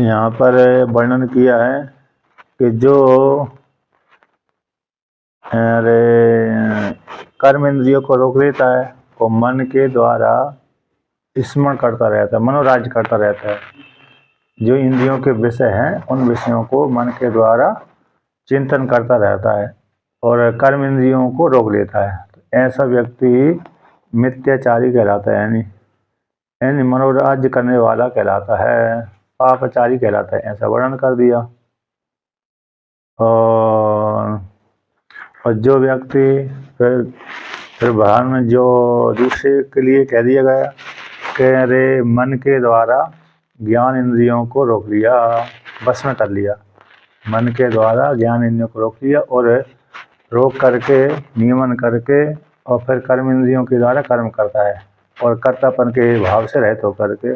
यहाँ पर वर्णन किया है कि जो कर्म इंद्रियों को रोक लेता है वो मन के द्वारा स्मरण करता रहता है, मनोराज्य करता रहता है। जो इंद्रियों के विषय हैं उन विषयों को मन के द्वारा चिंतन करता रहता है और कर्म इंद्रियों को रोक लेता है। तो ऐसा व्यक्ति मिथ्याचारी कहलाता है, यानी मनोराज्य करने वाला कहलाता है, पापाचारी कहलाता है, ऐसा वर्णन कर दिया। और जो व्यक्ति फिर बाहर में जो दूसरे के लिए कह दिया गया कि अरे मन के द्वारा ज्ञान इंद्रियों को रोक लिया, बस में कर लिया, मन के द्वारा ज्ञान इंद्रियों को रोक लिया और रोक करके नियमन करके और फिर कर्म इंद्रियों के द्वारा कर्म करता है और कर्तापन के भाव से रहित होकर के,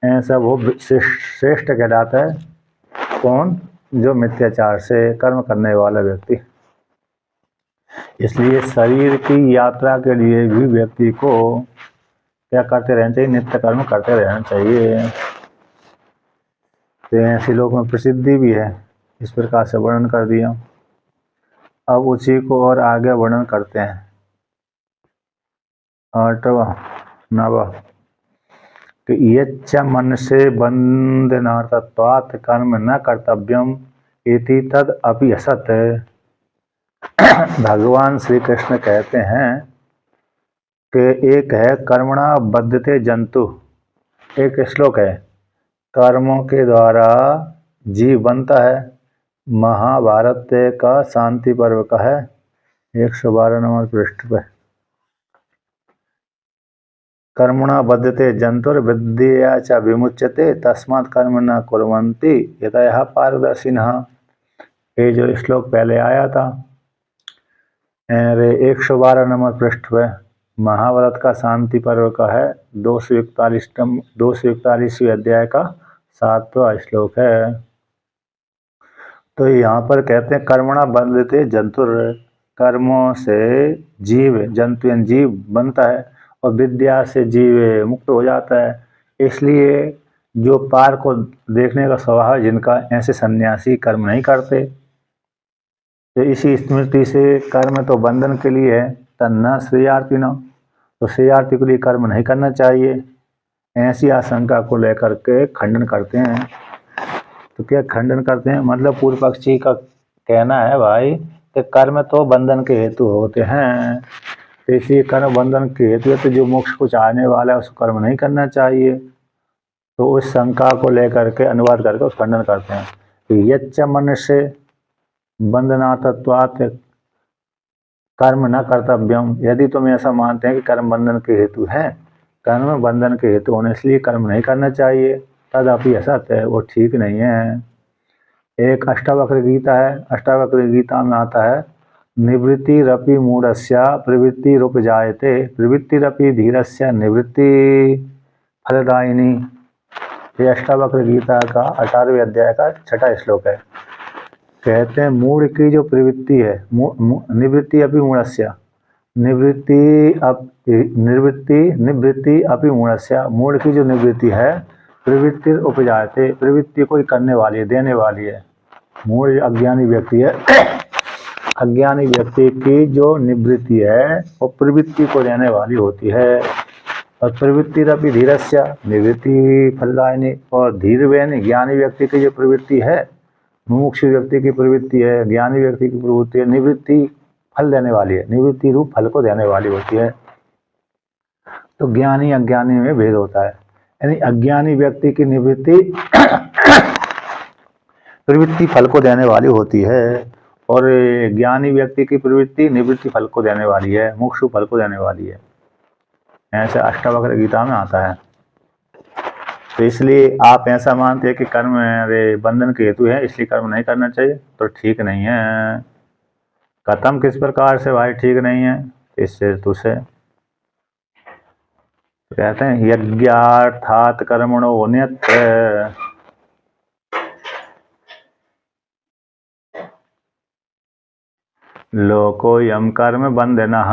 ऐसा वो श्रेष्ठ कहलाता है। कौन? जो मिथ्याचार से कर्म करने वाला व्यक्ति। इसलिए शरीर की यात्रा के लिए भी व्यक्ति को क्या करते रहना चाहिए? नित्य कर्म करते रहना चाहिए। तो ऐसे लोग में प्रसिद्धि भी है, इस प्रकार से वर्णन कर दिया। अब उसी को और आगे वर्णन करते हैं। 8वां 9वां कि यच्च मन से बंधनार्थत्वात् कर्म न कर्तव्यम इति तद अपि असत। भगवान श्री कृष्ण कहते हैं कि एक है कर्मणा बद्धते जंतु, एक श्लोक है कर्मों के द्वारा जीव बनता है, महाभारत का शांति पर्व का है, 112 नंबर पृष्ठ पे। कर्मणा बद्धते जंतुर विद्या च विमुच्यते तस्मात् कर्म न कुर्वन्ति यतयः पारदर्शिनः। ये जो श्लोक पहले आया था 112 नंबर पृष्ठ पे, महाभारत का शांति पर्व का है, 241वें अध्याय का 7वां श्लोक है। तो यहाँ पर कहते हैं कर्मणा बंधते जंतुर, कर्मों से जीव जीव बनता है और विद्या से जीव मुक्त हो जाता है। इसलिए जो पार को देखने का स्वभाव है जिनका, ऐसे सन्यासी कर्म नहीं करते। तो इसी स्मृति से कर्म तो बंधन के लिए है, तन्ना श्रेयार्थी न, तो श्रेयार्थी के लिए कर्म नहीं करना चाहिए। ऐसी आशंका को लेकर के खंडन करते हैं। तो क्या खंडन करते हैं? मतलब पूर्व पक्षी का कहना है भाई कि कर्म तो बंधन के हेतु होते हैं, तो इसलिए कर्म बंधन के हेतु है, तो जो मोक्ष को चाहने वाला है उसको कर्म नहीं करना चाहिए। तो उस शंका को लेकर के अनुवाद करके उस खंडन करते हैं कि यच्च मन से बंधनार्थत्वात् कर्म न कर्तव्यम, यदि तुम ऐसा मानते हैं कि कर्म बंधन के हेतु है, कर्म बंधन के हेतु होने इसलिए कर्म नहीं करना चाहिए, तदपि असत है, वो ठीक नहीं है। एक अष्टावक्र गीता है, अष्टावक्र गीता में आता है निवृत्तिरपि मूढ़स्य प्रवृत्तिरुपजायते प्रवृत्तिरपि धीरस्य निवृत्ति फलदायिनी। ये अष्टावक्र गीता का 18वें अध्याय का 6वां श्लोक है। कहते हैं मूढ़ की जो प्रवृत्ति है, निवृत्ति अपि मूढ़स्य, निवृत्ति अपि मूढ़स्य, मूढ़ की जो निवृत्ति है प्रवृत्ति उपजाते, प्रवृत्ति को करने वाली है, देने वाली है। मूढ़ अज्ञानी व्यक्ति है, अज्ञानी व्यक्ति की जो निवृत्ति है वो प्रवृत्ति को देने वाली होती है। और प्रवृत्ति रपि धीरस्य, निवृत्ति फलदायिनी, और धीर व्यक्ति ज्ञानी व्यक्ति की जो प्रवृत्ति है, मुमुक्ष व्यक्ति की प्रवृत्ति है, ज्ञानी व्यक्ति की प्रवृत्ति है, निवृत्ति फल देने वाली है, निवृत्ति रूप फल को देने वाली होती है। तो ज्ञानी अज्ञानी में भेद होता है, यानी अज्ञानी व्यक्ति की निवृत्ति प्रवृत्ति फल को देने वाली होती है और ज्ञानी व्यक्ति की प्रवृत्ति निवृत्ति फल को देने वाली है, मोक्ष फल को देने वाली है। ऐसे अष्टावक्र गीता में आता है। तो इसलिए आप ऐसा मानते हैं कि कर्म बंधन के हेतु है इसलिए कर्म नहीं करना चाहिए, तो ठीक नहीं है। कथम किस प्रकार से भाई ठीक नहीं है? इस हेतु से तो कहते हैं यज्ञार्थात् कर्मणो अन्यत्र, लोकोऽयं कर्म बंधनः।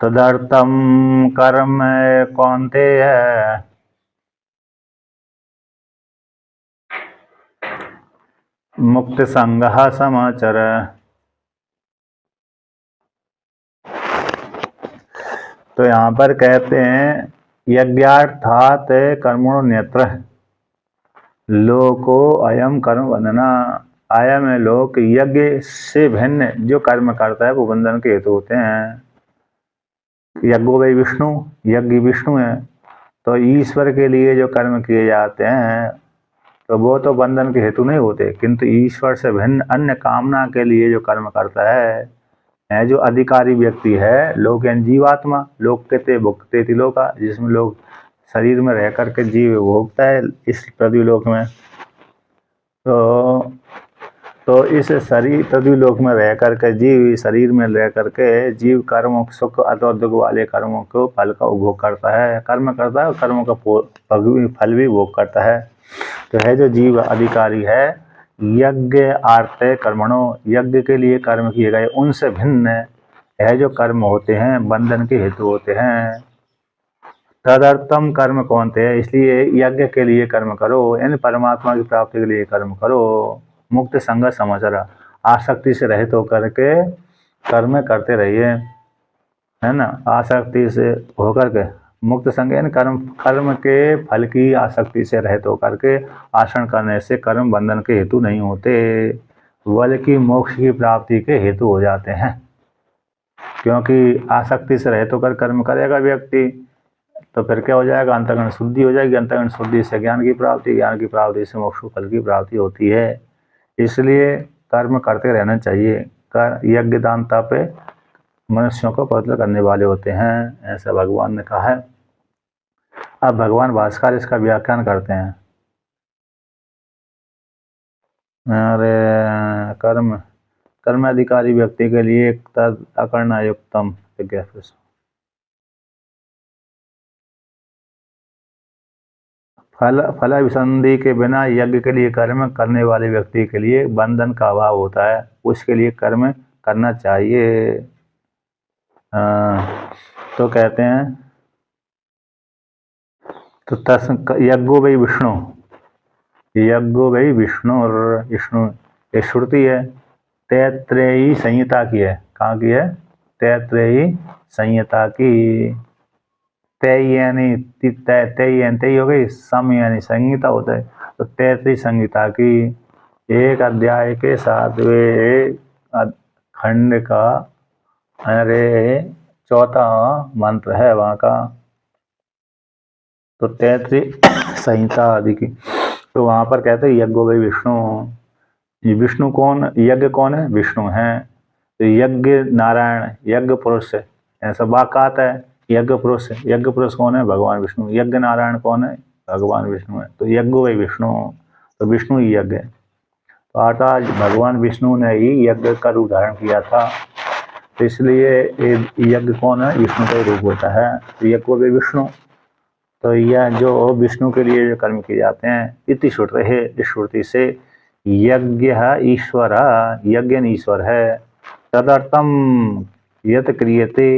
तदर्थम कर्म कौन्तेय मुक्त संगः समाचर। तो यहाँ पर कहते हैं यज्ञार्थात कर्मणो नेत्र लोको अयम कर्म बंधना। अयम है लोक यज्ञ से भिन्न जो कर्म करता है वो बंधन के हेतु होते हैं। यज्ञो वै विष्णु, यज्ञ विष्णु है, तो ईश्वर के लिए जो कर्म किए जाते हैं तो वो तो बंधन के हेतु नहीं होते, किंतु ईश्वर से भिन्न अन्य कामना के लिए जो कर्म करता है जो अधिकारी व्यक्ति है, लोक यानी जीवात्मा, लोक कहते भुगते तिलोका, जिसमें लोग शरीर में रह करके जीव भोगता है इस पृथ्वी लोक में। तो इस शरीर पृथ्वी लोक में रह करके जीव शरीर में रह करके जीव कर्मों सुख अथवा दुख वाले कर्मों को फल का उपभोग करता है, कर्म करता है और कर्मों का फल भी भोग करता है। तो है जो जीव अधिकारी है यज्ञ आर्थ कर्मणों, यज्ञ के लिए कर्म किए गए उनसे भिन्न है जो कर्म होते हैं बंधन के हेतु होते हैं। तदर्थम कर्म कौन थे, इसलिए यज्ञ के लिए कर्म करो, यानी परमात्मा की प्राप्ति के लिए कर्म करो। मुक्त संग समाचार, आसक्ति से रहित होकर के कर्म करते रहिए, है ना। आसक्ति से होकर के मुक्त संग यानी कर्म के फल की आसक्ति से रहित होकर के आचरण करने से कर्म बंधन के हेतु नहीं होते, बल्कि मोक्ष की प्राप्ति के हेतु हो जाते हैं। क्योंकि आसक्ति से रहित होकर कर्म करेगा व्यक्ति तो फिर क्या हो जाएगा, अंतःकरण शुद्धि हो जाएगी, अंतःकरण शुद्धि से ज्ञान की प्राप्ति, ज्ञान की प्राप्ति से मोक्ष फल की प्राप्ति होती है। इसलिए कर्म करते रहना चाहिए। यज्ञ दान तप मनुष्यों को पवित्र करने वाले होते हैं, ऐसा भगवान ने कहा है। अब भगवान भास्कर इसका व्याख्यान करते हैं। अरे कर्म अधिकारी व्यक्ति के लिए तद अकर्णायुक्तम फल विसंधि के बिना यज्ञ के लिए कर्म करने वाले व्यक्ति के लिए बंधन का अभाव होता है, उसके लिए कर्म करना चाहिए। तो कहते हैं तो यज्ञो वै विष्णु, यज्ञो वै विष्णु और विष्णु ये श्रुति है, तैत्रेयी संहिता की है। कहाँ की है, तैत्रेयी संहिता की। तय यानी तय हो गई, सम यानी संहिता होता है, तो तैत्रेयी संहिता की एक अध्याय के 7वें खंड का अरे 4था मंत्र है वहाँ का, तो तैत्रेयी संहिता आदि की। तो वहाँ पर कहते हैं यज्ञो वै विष्णु, विष्णु कौन, यज्ञ कौन है, विष्णु है। तो यज्ञ नारायण यज्ञ पुरुष ऐसा वाक्य आता है, यज्ञ पुरुष कौन है, भगवान विष्णु। यज्ञ नारायण कौन है, भगवान विष्णु है। तो यज्ञ वै विष्णु, तो विष्णु ही यज्ञ है। तो अर्थात भगवान विष्णु ने ही यज्ञ का रूप धारण किया था, तो इसलिए यज्ञ कौन है, विष्णु का रूप होता है। तो यज्ञ वै विष्णु, तो यह जो विष्णु के लिए जो कर्म किए जाते हैं, इति श्रुति है, इस श्रुति से यज्ञ ईश्वर, यज्ञ ईश्वर है। तदर्थम यत क्रियते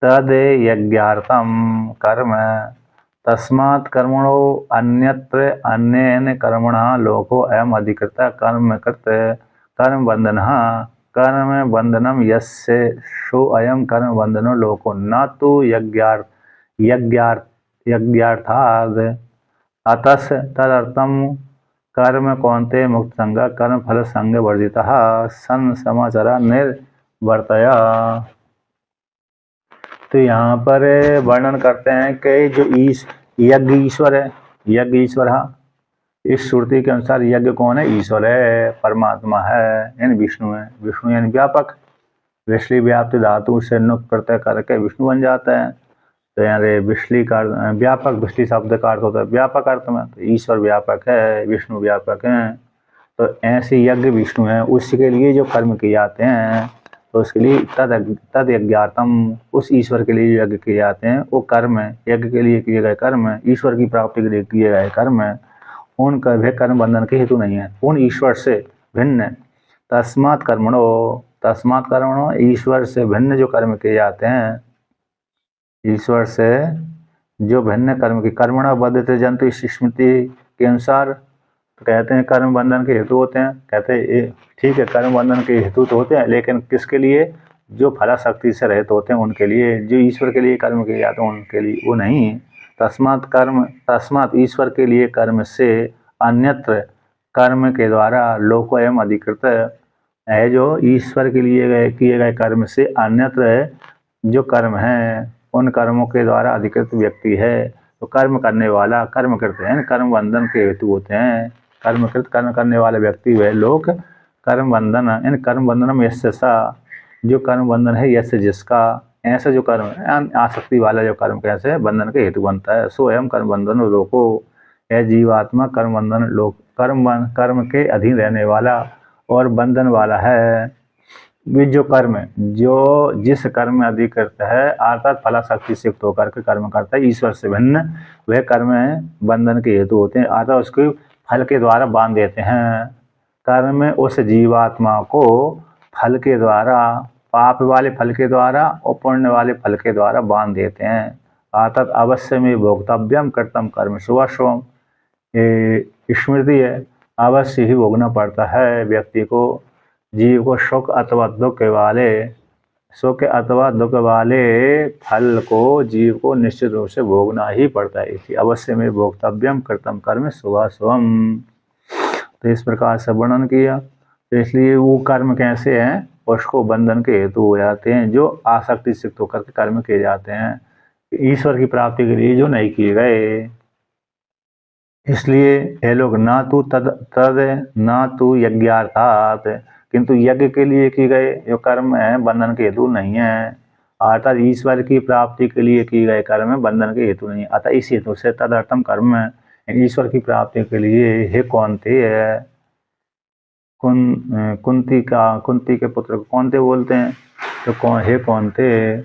तद यज्ञार्थम कर्म, तस्मात् कर्मणो अन्यत्र अन्येन कर्मणः लोको अयम अधिकृत कर्म कृत कर्म बंधनः कर्म बंधनम यस्य सो अयम कर्म बंधनो लोको न तो यज्ञार्थाद अतस तदर्थम कर्म कौन्ते मुक्त संग कर्म फल संग वर्जितः सन समाचार निर्वर्तया। तो यहाँ पर वर्णन करते हैं कि जो यज्ञ ईश्वर है, यज्ञ ईश्वर, हाँ, इस श्रुति के अनुसार यज्ञ कौन है, ईश्वर है, परमात्मा है, यानी विष्णु है। विष्णु यानी व्यापक, विश्ली व्याप्ति धातु से नुक प्रत्यय करके विष्णु बन जाता है। तो यहाँ विश्ली का व्यापक, विश्ली शब्द का अर्थ होता है व्यापक अर्थ में, तो ईश्वर व्यापक है, विष्णु व्यापक है। तो ऐसे यज्ञ विष्णु है, उसके लिए जो कर्म किए जाते हैं, तो उसके लिए तद यज्ञार्थम, उस ईश्वर के लिए यज्ञ किए जाते हैं, वो कर्म है, यज्ञ के लिए किए गए कर्म है, ईश्वर की प्राप्ति के लिए किए गए कर्म है, उनका भी कर्म बंधन के हेतु नहीं है, उन ईश्वर से भिन्न। तस्मात् कर्मणो ईश्वर से भिन्न जो कर्म किए जाते हैं ईश्वर से जो भिन्न कर्म की कर्मणा बद्धते जंतु इस स्मृति के अनुसार, तो कहते हैं कर्म बंधन के हेतु होते हैं। कहते हैं ठीक है, कर्म बंधन के हेतु तो होते हैं, लेकिन किसके लिए? जो फलाशक्ति से रहित होते हैं उनके लिए। जो ईश्वर के लिए कर्म किए जाते हैं उनके लिए वो नहीं। तस्मात् ईश्वर के लिए कर्म से अन्यत्र कर्म के द्वारा लोको एवं अधिकृत है। जो ईश्वर के लिए किए गए कर्म से अन्यत्र जो कर्म है उन कर्मों के द्वारा अधिकृत व्यक्ति है। तो कर्म करने वाला कर्म करते हैं, कर्म बंधन के हेतु होते हैं। कर्मकृत कर्म करने वाले व्यक्ति वह लोग कर्म बंधन, इन कर्म बंधनम यस्य सा, जो कर्म बंधन है यस्य जिसका, ऐसा जो कर्म है आसक्ति वाला जो कर्म कैसे बंधन के हेतु बनता है, सो एवं कर्म बंधन लोको, यह जीवात्मा कर्म बंधन लोक कर्म के अधीन रहने वाला और बंधन वाला है। वे जो कर्म जो जिस कर्म में अधिकृत है अर्थात फलाशक्ति से युक्त होकर के कर्म करता है ईश्वर से भिन्न, वह कर्म बंधन के हेतु होते हैं अर्थात उसको फल के द्वारा बांध देते हैं। कर्म में उस जीवात्मा को फल के द्वारा, पाप वाले फल के द्वारा और पुण्य वाले फल के द्वारा बांध देते हैं। अर्थात अवश्य में भोक्तव्यम कर्तव्य कर्म शुभम, स्मृति है, अवश्य ही भोगना पड़ता है व्यक्ति को, जीव को सुख अथवा दुख वाले फल को जीव को निश्चित रूप से भोगना ही पड़ता है। इसी अवश्य में भोक्तव्यम कर्तव्य कर्म शुभम, तो इस प्रकार से वर्णन किया। तो इसलिए वो कर्म कैसे हैं, उसको बंधन के हेतु हो जाते हैं जो आसक्ति से युक्त होकर के कर्म किए जाते हैं ईश्वर की प्राप्ति के लिए जो नहीं किए गए। इसलिए ये लोग ना तू यज्ञार्थात, किंतु यज्ञ के लिए किए गए जो कर्म है बंधन के हेतु नहीं है। अर्थात ईश्वर की प्राप्ति के लिए किए गए कर्म है बंधन के हेतु नहीं है। अतः इस हेतु से तदर्थम कर्म है ईश्वर की प्राप्ति के लिए हे कौनते है, कुंती के पुत्र को कौनते बोलते हैं, तो कौन हे कौनते,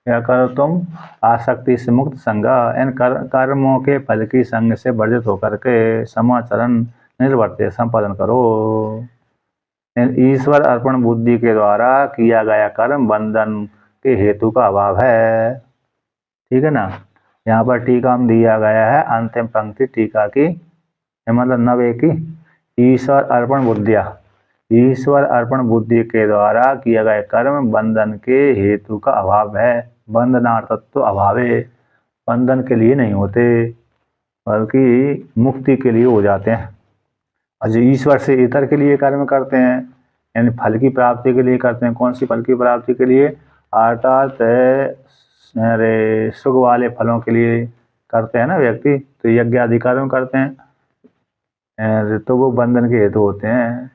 क्या करो तुम आसक्ति से मुक्त संगा, इन कर्मों के फल की संग से वर्जित होकर के समाचरण निर्वर्त्य संपादन करो। ईश्वर अर्पण बुद्धि के द्वारा किया गया कर्म बंधन के हेतु का अभाव है। ठीक है ना। यहाँ पर टीका में दिया गया है अंतिम पंक्ति टीका की, मतलब 90 की, ईश्वर अर्पण बुद्धिया, ईश्वर अर्पण बुद्धि के द्वारा किया गया कर्म बंधन के हेतु का अभाव है। बंधनार्थत्व अभावे, बंधन के लिए नहीं होते बल्कि मुक्ति के लिए हो जाते हैं। और जो ईश्वर से इतर के लिए कर्म करते हैं यानी फल की प्राप्ति के लिए करते हैं, कौन सी फल की प्राप्ति के लिए, अर्थात सुख वाले फलों के लिए करते हैं ना व्यक्ति, तो यज्ञ आदि कर्म करते हैं तो वो बंधन के हेतु होते हैं।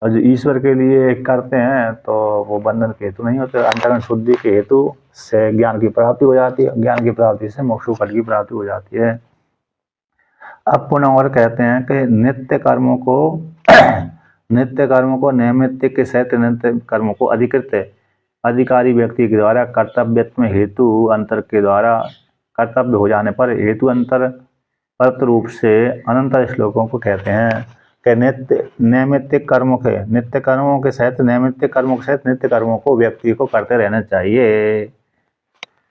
और जो ईश्वर के लिए करते हैं तो वो बंधन के हेतु नहीं होते, अंतर्गत शुद्धि के हेतु से ज्ञान की प्राप्ति हो जाती है, ज्ञान की प्राप्ति से मोक्ष फल की प्राप्ति हो जाती है। अब पुनः और कहते हैं कि नित्य कर्मों को नैमित्तिक के सहित नित्य कर्मों को अधिकृत अधिकारी व्यक्ति के द्वारा कर्तव्यत्व हेतु अंतर के द्वारा कर्तव्य हो जाने पर हेतु अंतर परत रूप से अनंतर श्लोकों को कहते हैं कि नैमित्तिक कर्मों के नित्य कर्मों के सहित नैमित्तिक कर्मों के सहित नित्य कर्मों को व्यक्ति को करते रहना चाहिए,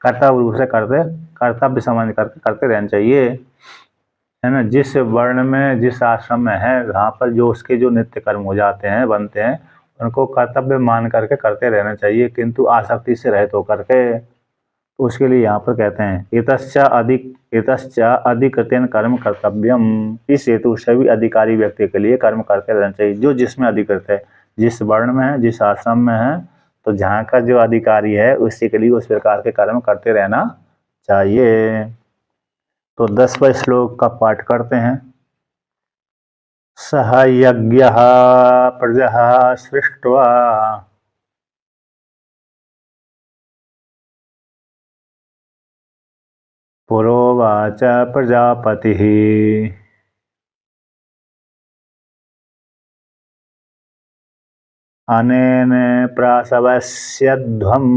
कर्तव्य रूप से कर्तव्य समझ करके करते रहना चाहिए, है ना। जिस वर्ण में जिस आश्रम में है वहाँ पर जो उसके जो नित्य कर्म हो जाते हैं बनते हैं उनको कर्तव्य मान करके करते रहना चाहिए, किंतु आसक्ति से रहित होकर के। तो उसके लिए यहाँ पर कहते हैं इतश्च अधिकृतेन कर्म कर्तव्यम, इस हेतु सभी अधिकारी व्यक्ति के लिए कर्म करते रहना चाहिए जो जिसमें अधिकृत है, जिस वर्ण में है जिस आश्रम में है, तो जहाँ का जो अधिकारी है उसी के लिए उस प्रकार के कर्म करते रहना चाहिए। तो 10वें श्लोक का पाठ करते हैं। सह यज्ञः प्रजः सृष्ट्वा पुरोवाच प्रजापतिः अनेन प्रासवस्यध्वम्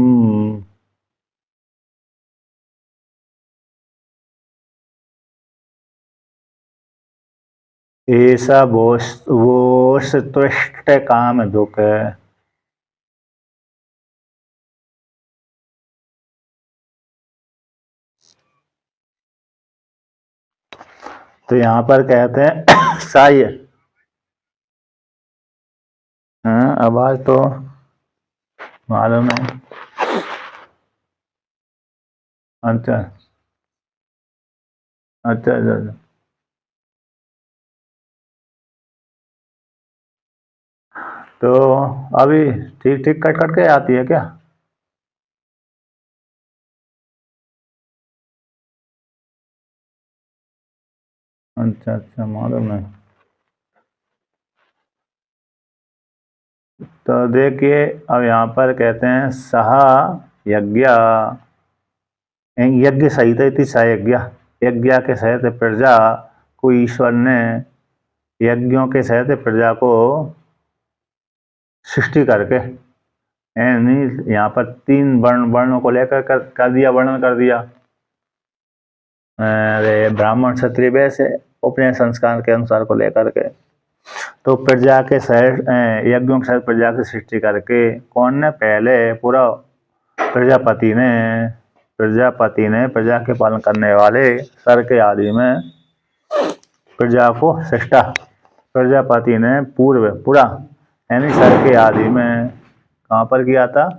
एषा वोस्तुष्ट कामधुक्। तो यहाँ पर कहते हैं साय। आवाज तो मालूम है। अच्छा अच्छा अच्छा अच्छा। तो अभी ठीक ठीक कट कट के आती है क्या? अच्छा अच्छा, मालूम है। तो देखिए, अब यहाँ पर कहते हैं सहा यज्ञ, यज्ञ सहित इति स यज्ञ, यज्ञ के सहित प्रजा को ईश्वर ने, यज्ञों के सहित प्रजा को सृष्टि करके, यानी यहाँ पर तीन वर्णों को लेकर कर दिया, वर्णन कर दिया। अरे ब्राह्मण क्षत्रिय वैसे अपने संस्कार के अनुसार को लेकर के, तो प्रजा के सहित यज्ञों के सहित प्रजा की सृष्टि करके कौन ने? पहले पूरा प्रजापति ने, प्रजा के पालन करने वाले सर के आदि में प्रजा को सृष्टा। प्रजापति ने पूर्व पूरा यानी सर के आदि में कहाँ पर किया था?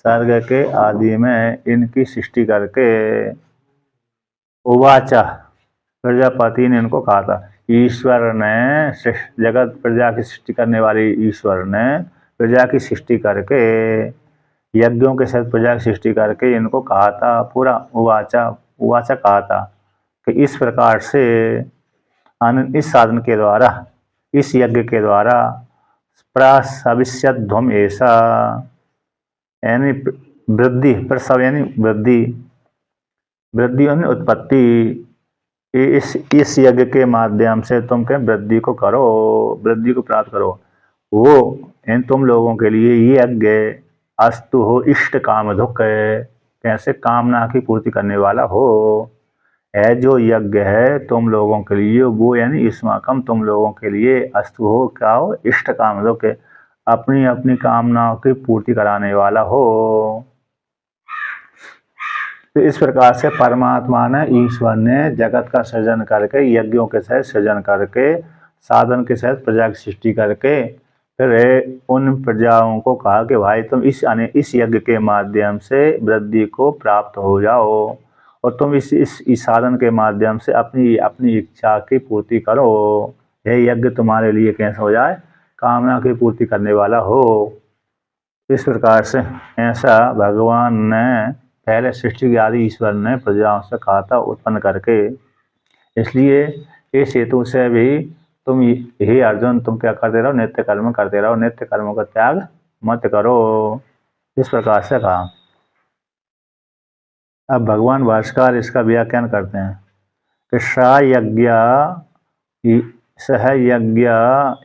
सर्ग के आदि में इनकी सृष्टि करके उवाचा, प्रजापति ने इनको कहा था। ईश्वर ने जगत प्रजा की सृष्टि करने वाले ईश्वर ने प्रजा की सृष्टि करके, यज्ञों के साथ प्रजा की सृष्टि करके इनको कहा था पूरा उवाचा, उवाचा कहा था कि इस प्रकार से इस साधन के द्वारा, इस यज्ञ के द्वारा प्रसविष्यध्वम ऐसा, यानी वृद्धि, प्रसव यानी वृद्धि, वृद्धि यानी उत्पत्ति, इस यज्ञ के माध्यम से तुम क्या वृद्धि को करो, वृद्धि को प्राप्त करो। वो इन तुम लोगों के लिए ये यज्ञ अस्तु हो इष्ट काम दुख, कैसे कामना की पूर्ति करने वाला हो, है जो यज्ञ है तुम लोगों के लिए वो, यानी इसमाकम तुम लोगों के लिए अस्तु हो, क्या हो? इष्ट काम दुख, अपनी अपनी कामनाओं की पूर्ति कराने वाला हो। तो इस प्रकार से परमात्मा ने, ईश्वर ने जगत का सृजन करके, यज्ञों के सहित सृजन करके, साधन के सहित प्रजा की सृष्टि करके, फिर उन प्रजाओं को कहा कि भाई तुम इस यज्ञ के माध्यम से वृद्धि को प्राप्त हो जाओ, और तुम इस साधन के माध्यम से अपनी अपनी इच्छा की पूर्ति करो। यह यज्ञ तुम्हारे लिए कैसा हो जाए? कामना की पूर्ति करने वाला हो। इस प्रकार से ऐसा भगवान ने पहले सृष्टि के आदि ईश्वर ने प्रजाओं से कहा था उत्पन्न करके। इसलिए इस हेतु से भी तुम, हे अर्जुन, तुम क्या करते रहो? नित्य कर्म करते रहो, नित्य कर्मों का त्याग मत करो। इस प्रकार से कहा। अब भगवान भाष्कर इसका व्याख्यान करते हैं कि सह यज्ञ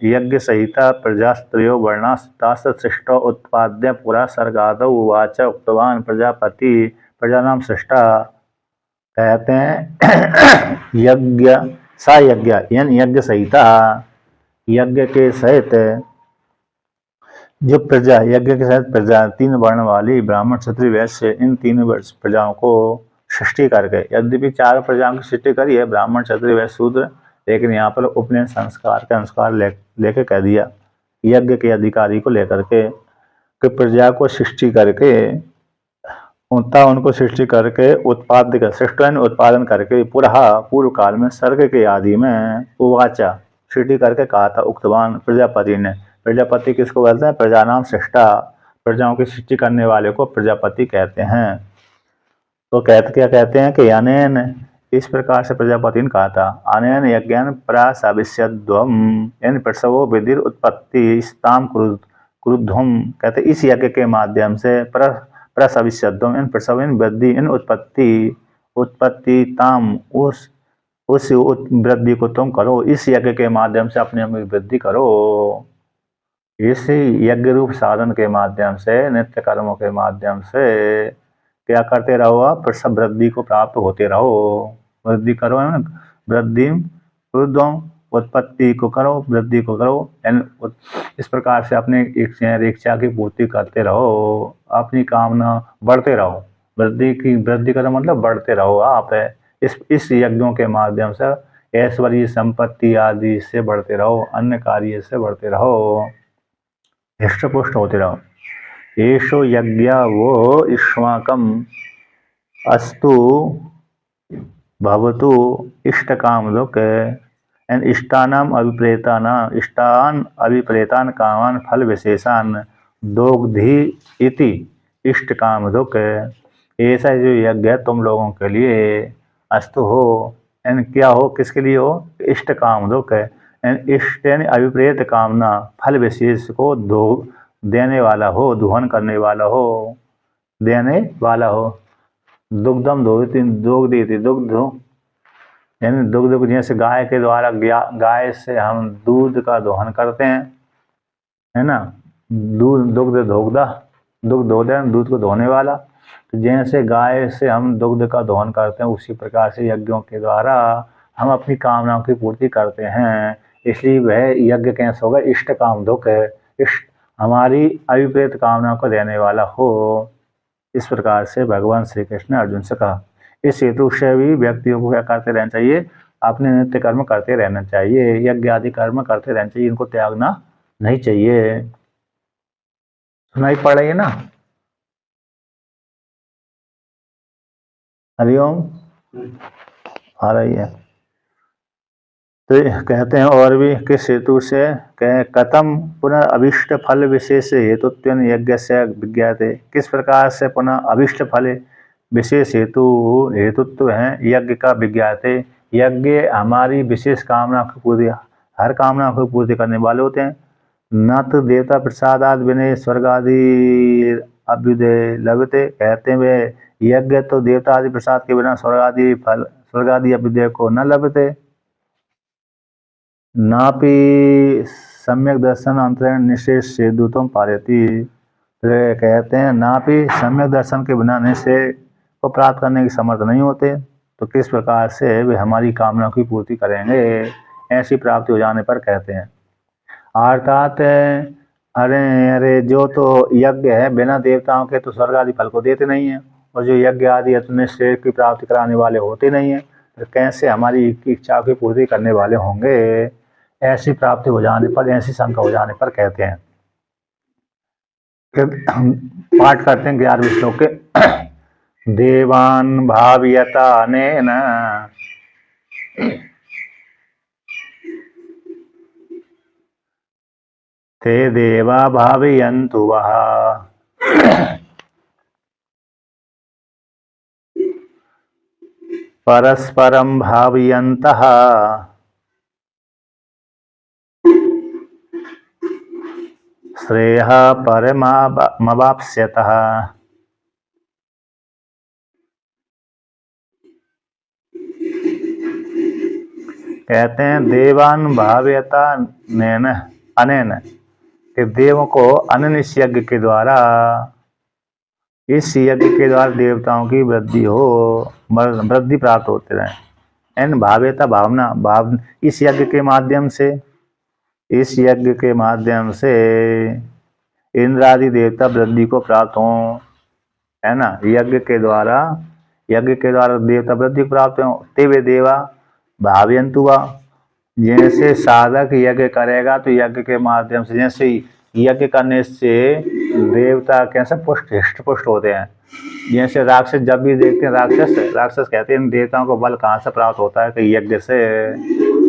यज्ञ सहिता प्रजास्त्रयो वर्णास्तास्त सृष्टो उत्पाद्य पुरा सर्गादौ उवाच उक्तवान प्रजापति प्रजानाम सृष्टा। कहते हैं यज्ञ सा यज्ञ यानी यज्ञ सहिता, यज्ञ के सहित जो प्रजा, यज्ञ के सहित प्रजा तीन वर्ण वाली ब्राह्मण क्षत्रिय वैश्य, इन तीन प्रजाओं को सृष्टि करके, यद्यपि चार प्रजाओं की सृष्टि करी है, ब्राह्मण क्षत्रिय वैश्य शूद्र, लेकिन यहाँ पर उपनयन संस्कार के अनुसार लेके कह दिया यज्ञ के अधिकारी को लेकर के कि प्रजा को सृष्टि करके, उनको सृष्टि करके उत्पाद सृष्टि उत्पादन करके पूर्व काल में सर्ग के आदि में उवाचा सृष्टि करके कहा था उक्तवान प्रजापति ने। प्रजापति किसको बोलते हैं? प्रजा नाम सृष्टा, प्रजाओं की सृष्टि करने वाले को प्रजापति कहते हैं। तो क्या कहते हैं कि अनेन, इस प्रकार से प्रजापति ने कहा था, अनेन यज्ञान प्रासविष्यध्वम यानी प्रसवो विधिर उत्पत्ति स्ताम क्रुद्धम, कहते इस यज्ञ के माध्यम से प्रसविष्यध्वम इन प्रसव इन वृद्धि इन उत्पत्ति ताम उस वृद्धि को तुम करो, इस यज्ञ के माध्यम से अपने में वृद्धि करो। इस यज्ञ रूप साधन के माध्यम से, नित्य कर्मों के माध्यम से क्या करते रहो? आप सब वृद्धि को प्राप्त होते रहो। वृद्धि करो, वृद्धि उत्पत्ति को करो, वृद्धि को करो, इस प्रकार से अपने इच्छा की पूर्ति करते रहो, अपनी कामना बढ़ते रहो। वृद्धि करो मतलब बढ़ते रहो आप। इस यज्ञों के माध्यम से ऐश्वर्य संपत्ति आदि से बढ़ते रहो, अन्य कार्य से बढ़ते रहो, हृष्ट पुष्ट होते रहो। येषो यज्ञ वो इक्ष्वाकम अस्तु भवतु इष्टकामदुक एंड इष्टान अभिप्रेतान कामान फल विशेषान दोग्धि इति इष्ट कामदुक। ऐसा जो यज्ञ है तुम लोगों के लिए अस्तु हो, एंड क्या हो, किसके लिए हो, इष्ट कामदुक एंड इष्ट यानी अभिप्रेत कामना, फल विशेष को दो देने वाला हो, दोहन करने वाला हो, देने वाला हो। दुग्धम दोहित दुग्ध दुग्ध यानी दुग्ध, जैसे गाय के द्वारा गाय से हम दूध का दोहन करते हैं, है ना, दुग्ध दोहन दूध को धोने वाला। तो जैसे गाय से हम दुग्ध का दोहन करते हैं, उसी प्रकार से यज्ञों के द्वारा हम अपनी कामनाओं की पूर्ति करते हैं। इसलिए वह यज्ञ कैसा होगा, इष्ट कामधुक है, इष्ट हमारी अभिप्रेत कामनाओं को देने वाला हो। इस प्रकार से भगवान श्री कृष्ण ने अर्जुन से कहा। इस हेतु से भी व्यक्तियों को क्या करते रहना चाहिए, अपने नित्य कर्म करते रहना चाहिए, यज्ञ आदि कर्म करते रहना चाहिए, इनको त्यागना नहीं चाहिए। सुनाई पड़ रही है ना? हरिओम आ रही है। तो कहते हैं और भी किस हेतु से, कहें कथम पुनः अभिष्ट फल विशेष हेतुत्व यज्ञ से विज्ञाते, किस प्रकार से पुनः अभिष्ट फल विशेष हेतुत्व है यज्ञ का विज्ञाते। यज्ञ हमारी विशेष कामना की पूर्ति, हर कामना को पूर्ति करने वाले होते हैं। न तो देवता प्रसादाद विनय स्वर्ग आदि अभ्युदय लभते, कहते हैं वे यज्ञ तो देवता आदि प्रसाद के बिना स्वर्ग आदि अभ्युदय को न लभते। नापि सम्यक दर्शन अंतरण निश्चय से दूतम पारयति, कहते हैं नापि सम्यक दर्शन के बिना निश्चय को प्राप्त करने की समर्थ नहीं होते, तो किस प्रकार से वे हमारी कामना की पूर्ति करेंगे। ऐसी प्राप्ति हो जाने पर कहते हैं, अर्थात अरे जो तो यज्ञ है बिना देवताओं के तो स्वर्ग आदि फल को देते नहीं हैं, और जो यज्ञ आदि अपने श्रेय की प्राप्ति कराने वाले होते नहीं हैं, तो कैसे हमारी इच्छा की पूर्ति करने वाले होंगे। ऐसी प्राप्ति हो जाने पर, ऐसी शंका हो जाने पर कहते हैं। पाठ करते हैं 11वें श्लोक के। देवान भावयता अनेन ते देवा भावयन्तु वः परस्परं भावयन्तः श्रेयः परमवाप्स्यतः। कहते हैं देवान भावयता अनेन, कि देवों को अनन्य इस यज्ञ के द्वारा, इस यज्ञ के द्वारा देवताओं की वृद्धि हो, वृद्धि प्राप्त होते रहे। एन भाव्यता भावना, भाव इस यज्ञ के माध्यम से, इस यज्ञ के माध्यम से इंद्र आदि देवता वृद्धि को प्राप्त हों, है ना, यज्ञ के द्वारा देवता वृद्धि प्राप्त हों। ते वे देवा भावयन्तु वा, जैसे साधक यज्ञ करेगा तो यज्ञ के माध्यम से, जैसे यज्ञ करने से देवता कैसे हृष्ट पुष्ट होते हैं। जैसे राक्षस जब भी देखते हैं, राक्षस कहते हैं देवताओं को बल कहाँ से प्राप्त होता है, कि यज्ञ से।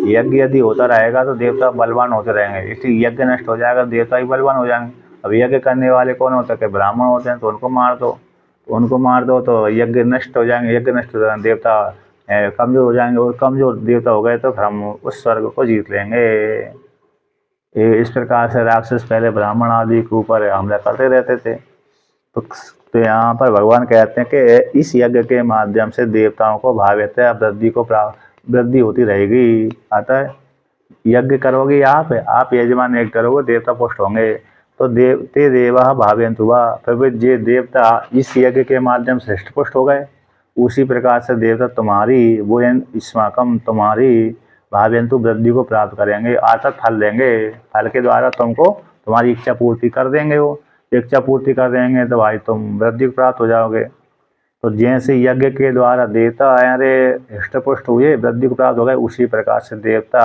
यज्ञ यदि होता रहेगा तो देवता बलवान होते रहेंगे, इसलिए यज्ञ नष्ट हो जाएगा, देवता ही बलवान हो जाएंगे। अब यज्ञ करने वाले कौन होता है, कि ब्राह्मण होते हैं, तो उनको मार दो तो यज्ञ नष्ट हो जाएंगे, यज्ञ नष्ट हो जाएंगे, देवता कमजोर हो जाएंगे, और कमजोर देवता हो गए तो हम उस स्वर्ग को जीत लेंगे। इस प्रकार से राक्षस पहले ब्राह्मण आदि के ऊपर हमला करते रहते थे। तो यहाँ पर भगवान कहते हैं कि इस यज्ञ के माध्यम से देवताओं को भाव्यता वृद्धि होती रहेगी। अतः यज्ञ करोगे आप यजमान यज्ञ करोगे, देवता पुष्ट होंगे। तो ते देवा भावयन्तु वा, फिर जे देवता इस यज्ञ के माध्यम से हृष्ट पुष्ट हो गए, उसी प्रकार से देवता तुम्हारी वो इस्माकम तुम्हारी भावयन्तु वृद्धि को प्राप्त करेंगे, अर्थात फल देंगे। फल के द्वारा तुमको तुम्हारी इच्छा पूर्ति कर देंगे। वो इच्छा पूर्ति कर देंगे तो भाई तुम वृद्धि प्राप्त हो जाओगे। तो जैसे यज्ञ के द्वारा देवता अरे हृष्टपुष्ट हुए, वृद्धि को प्राप्त हो गए, उसी प्रकार से देवता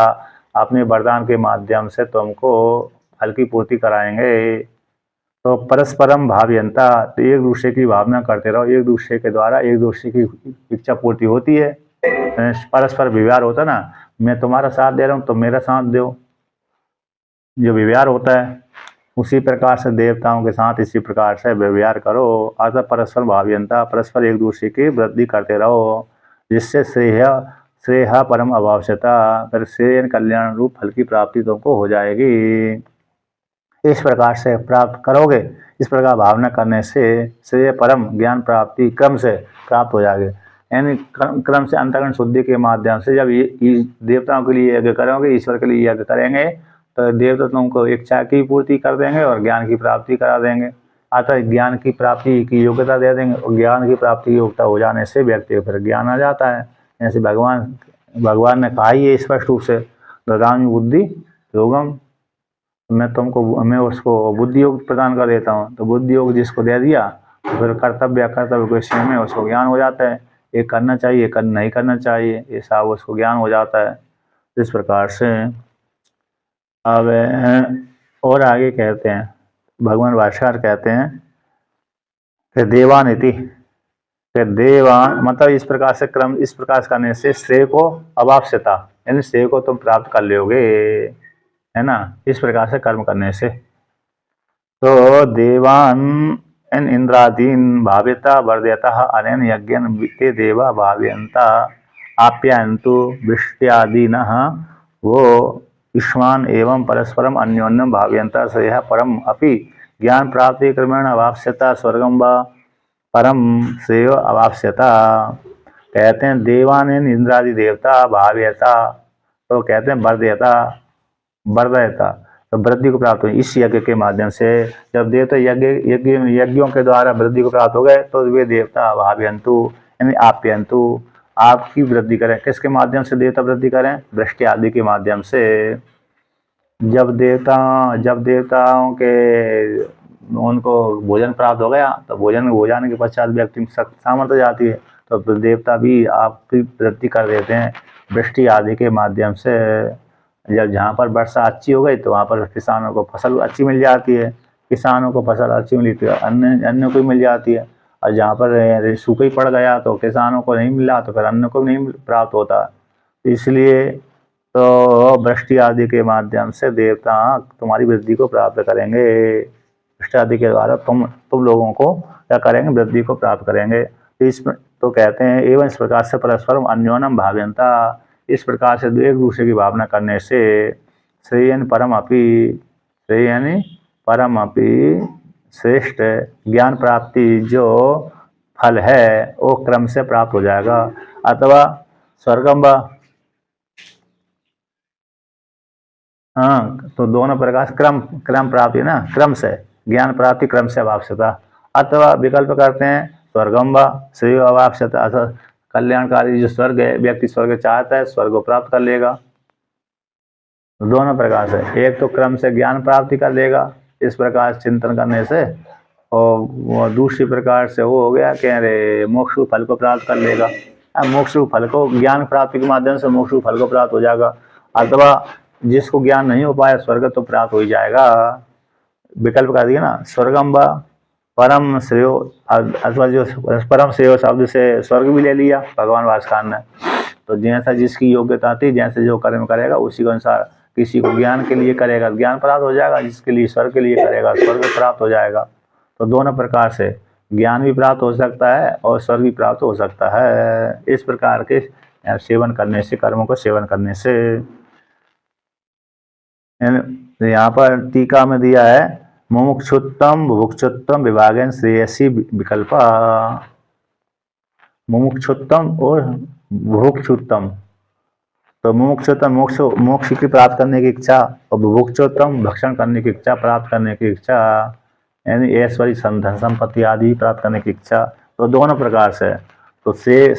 अपने वरदान के माध्यम से तुमको फल की पूर्ति कराएंगे। तो परस्परम भावयंता, तो एक दूसरे की भावना करते रहो, एक दूसरे के द्वारा एक दूसरे की इच्छा पूर्ति होती है। परस्पर व्यवहार होता ना, मैं तुम्हारा साथ दे रहा हूँ, तुम मेरा साथ दो, जो व्यवहार होता है उसी प्रकार से देवताओं के साथ इसी प्रकार से व्यवहार करो। अतः परस्पर भावयंता, परस्पर एक दूसरे की वृद्धि करते रहो, जिससे श्रेय परम अभावश्यता, फिर श्रेय कल्याण रूप फल की प्राप्ति तुमको हो जाएगी। इस प्रकार से प्राप्त करोगे, इस प्रकार भावना करने से श्रेय परम ज्ञान प्राप्ति क्रम से प्राप्त हो जाएगी। यानी क्रम से अंतःकरण शुद्धि के माध्यम से जब देवताओं के लिए यज्ञ करोगे, ईश्वर के लिए यज्ञ करेंगे, तो देवता तुमको इच्छा की पूर्ति कर देंगे और ज्ञान की प्राप्ति करा देंगे। अतः ज्ञान की प्राप्ति की योग्यता दे देंगे, और ज्ञान की प्राप्ति की योग्यता हो जाने से व्यक्ति को फिर ज्ञान आ जाता है। जैसे भगवान ने कहा ही है स्पष्ट रूप से, ददामि बुद्धि योगम, मैं उसको बुद्धि योग प्रदान कर देता हूँ। तो बुद्धि योग जिसको दे दिया, तो फिर कर्तव्य के विषय में उसको ज्ञान हो जाता है, ये करना चाहिए, ये नहीं करना चाहिए, ये सब उसको ज्ञान हो जाता है। इस प्रकार से अब और आगे कहते हैं, भगवान भाष्यकार कहते हैं कि देवानिति, कि देवान मतलब इस प्रकार से क्रम, इस प्रकार करने से श्रेय को अवाप्स्यता, यानी श्रेय को तुम प्राप्त कर लोगे, है ना, इस प्रकार से कर्म करने से। तो देवान इन इंद्रादीन भाव्यता वर्धयता अनेन यज्ञन ते देवा भाव्यंता आप्यायन्तु वृष्ट्यादीनः वो युष्मान एवं परस्परम अन्योन्यम भाव्यंता श्रेय परम अपि ज्ञान प्राप्ति क्रमेण अवाप्स्यता स्वर्गम व परम श्रेय अवाप्स्यता। कहते हैं देवान इंद्रादि देवता भाव्यता, तो कहते हैं वर्धयता, तो वृद्धि को प्राप्त हुई इस यज्ञ के माध्यम से। जब देवता यज्ञों के द्वारा वृद्धि को प्राप्त हो गए, तो वे देवता भाव्यंतु यानी आप्यंतु, आपकी वृद्धि करें। किसके माध्यम से देवता वृद्धि करें? वृष्टि आदि के माध्यम से। जब देवताओं के उनको भोजन प्राप्त हो गया, तो भोजन हो जाने के पश्चात व्यक्ति में सामर्थ्य जाती है, तो देवता भी आपकी वृद्धि कर देते हैं वृष्टि आदि के माध्यम से। जब जहाँ पर वर्षा अच्छी हो गई, तो वहाँ पर किसानों को फसल अच्छी मिल जाती है, किसानों को फसल अच्छी मिली तो अन्न को मिल जाती है, और जहाँ पर सूखा ही पड़ गया तो किसानों को नहीं मिला, तो फिर अन्न को नहीं प्राप्त होता। इसलिए तो वृष्टि आदि के माध्यम से देवता तुम्हारी वृद्धि को प्राप्त करेंगे, वृष्टि आदि के द्वारा तुम लोगों को क्या करेंगे? वृद्धि को प्राप्त करेंगे। तो कहते हैं एवं इस प्रकार से परस्परम अन्योन्यम भाव्यंता, इस प्रकार से एक दूसरे की भावना करने से श्रेयन परम अपि श्रेष्ठ ज्ञान प्राप्ति जो फल है वो क्रम से प्राप्त हो जाएगा। अथवा स्वर्गम व, हाँ, तो दोनों प्रकार से क्रम प्राप्ति ना, क्रम से ज्ञान प्राप्ति क्रम से अवाप्स्यता। अथवा विकल्प करते हैं स्वर्गम व श्रेय अवाप्स्यता, अथवा कल्याणकारी जो स्वर्ग है, व्यक्ति स्वर्ग चाहता है, स्वर्ग को प्राप्त कर लेगा। दोनों प्रकार से, एक तो क्रम से ज्ञान प्राप्ति कर लेगा इस प्रकार चिंतन करने से, और दूसरी प्रकार से वो हो गया कि अरे मोक्ष फल को प्राप्त कर लेगा। मोक्ष फल को ज्ञान प्राप्ति के माध्यम से मोक्ष फल को प्राप्त हो जाएगा। अथवा जिसको ज्ञान नहीं हो पाया, स्वर्ग तो प्राप्त हो ही जाएगा। विकल्प कर दिया ना, स्वर्गम व परम श्रेयो, अथवा जो परम श्रेयो शब्द से स्वर्ग भी ले लिया भगवान भास्कर ने। तो जैसा जिसकी योग्यता थी, जैसे जो कर्म करेगा उसी के अनुसार, किसी को ज्ञान के लिए करेगा ज्ञान प्राप्त हो जाएगा, जिसके लिए स्वर्ग के लिए करेगा स्वर्ग प्राप्त हो जाएगा। तो दोनों प्रकार से ज्ञान भी प्राप्त हो सकता है और स्वर्ग भी प्राप्त हो सकता है, इस प्रकार के सेवन करने से, कर्मों को सेवन करने से। यहाँ पर टीका में दिया है मुमुक्षुत्तम बुभुक्षुत्तम विभागेन श्रेयसी विकल्पा। मुमुक्षुत्तम और बुभुक्षुत्तम, तो मुमुक्षुत्तम मोक्ष की प्राप्त करने की इच्छा, और बुभुक्षुत्तम भक्षण करने की इच्छा, प्राप्त करने की इच्छा, यानी ऐश्वर्य धन संपत्ति आदि प्राप्त करने की इच्छा। तो दोनों प्रकार से, तो से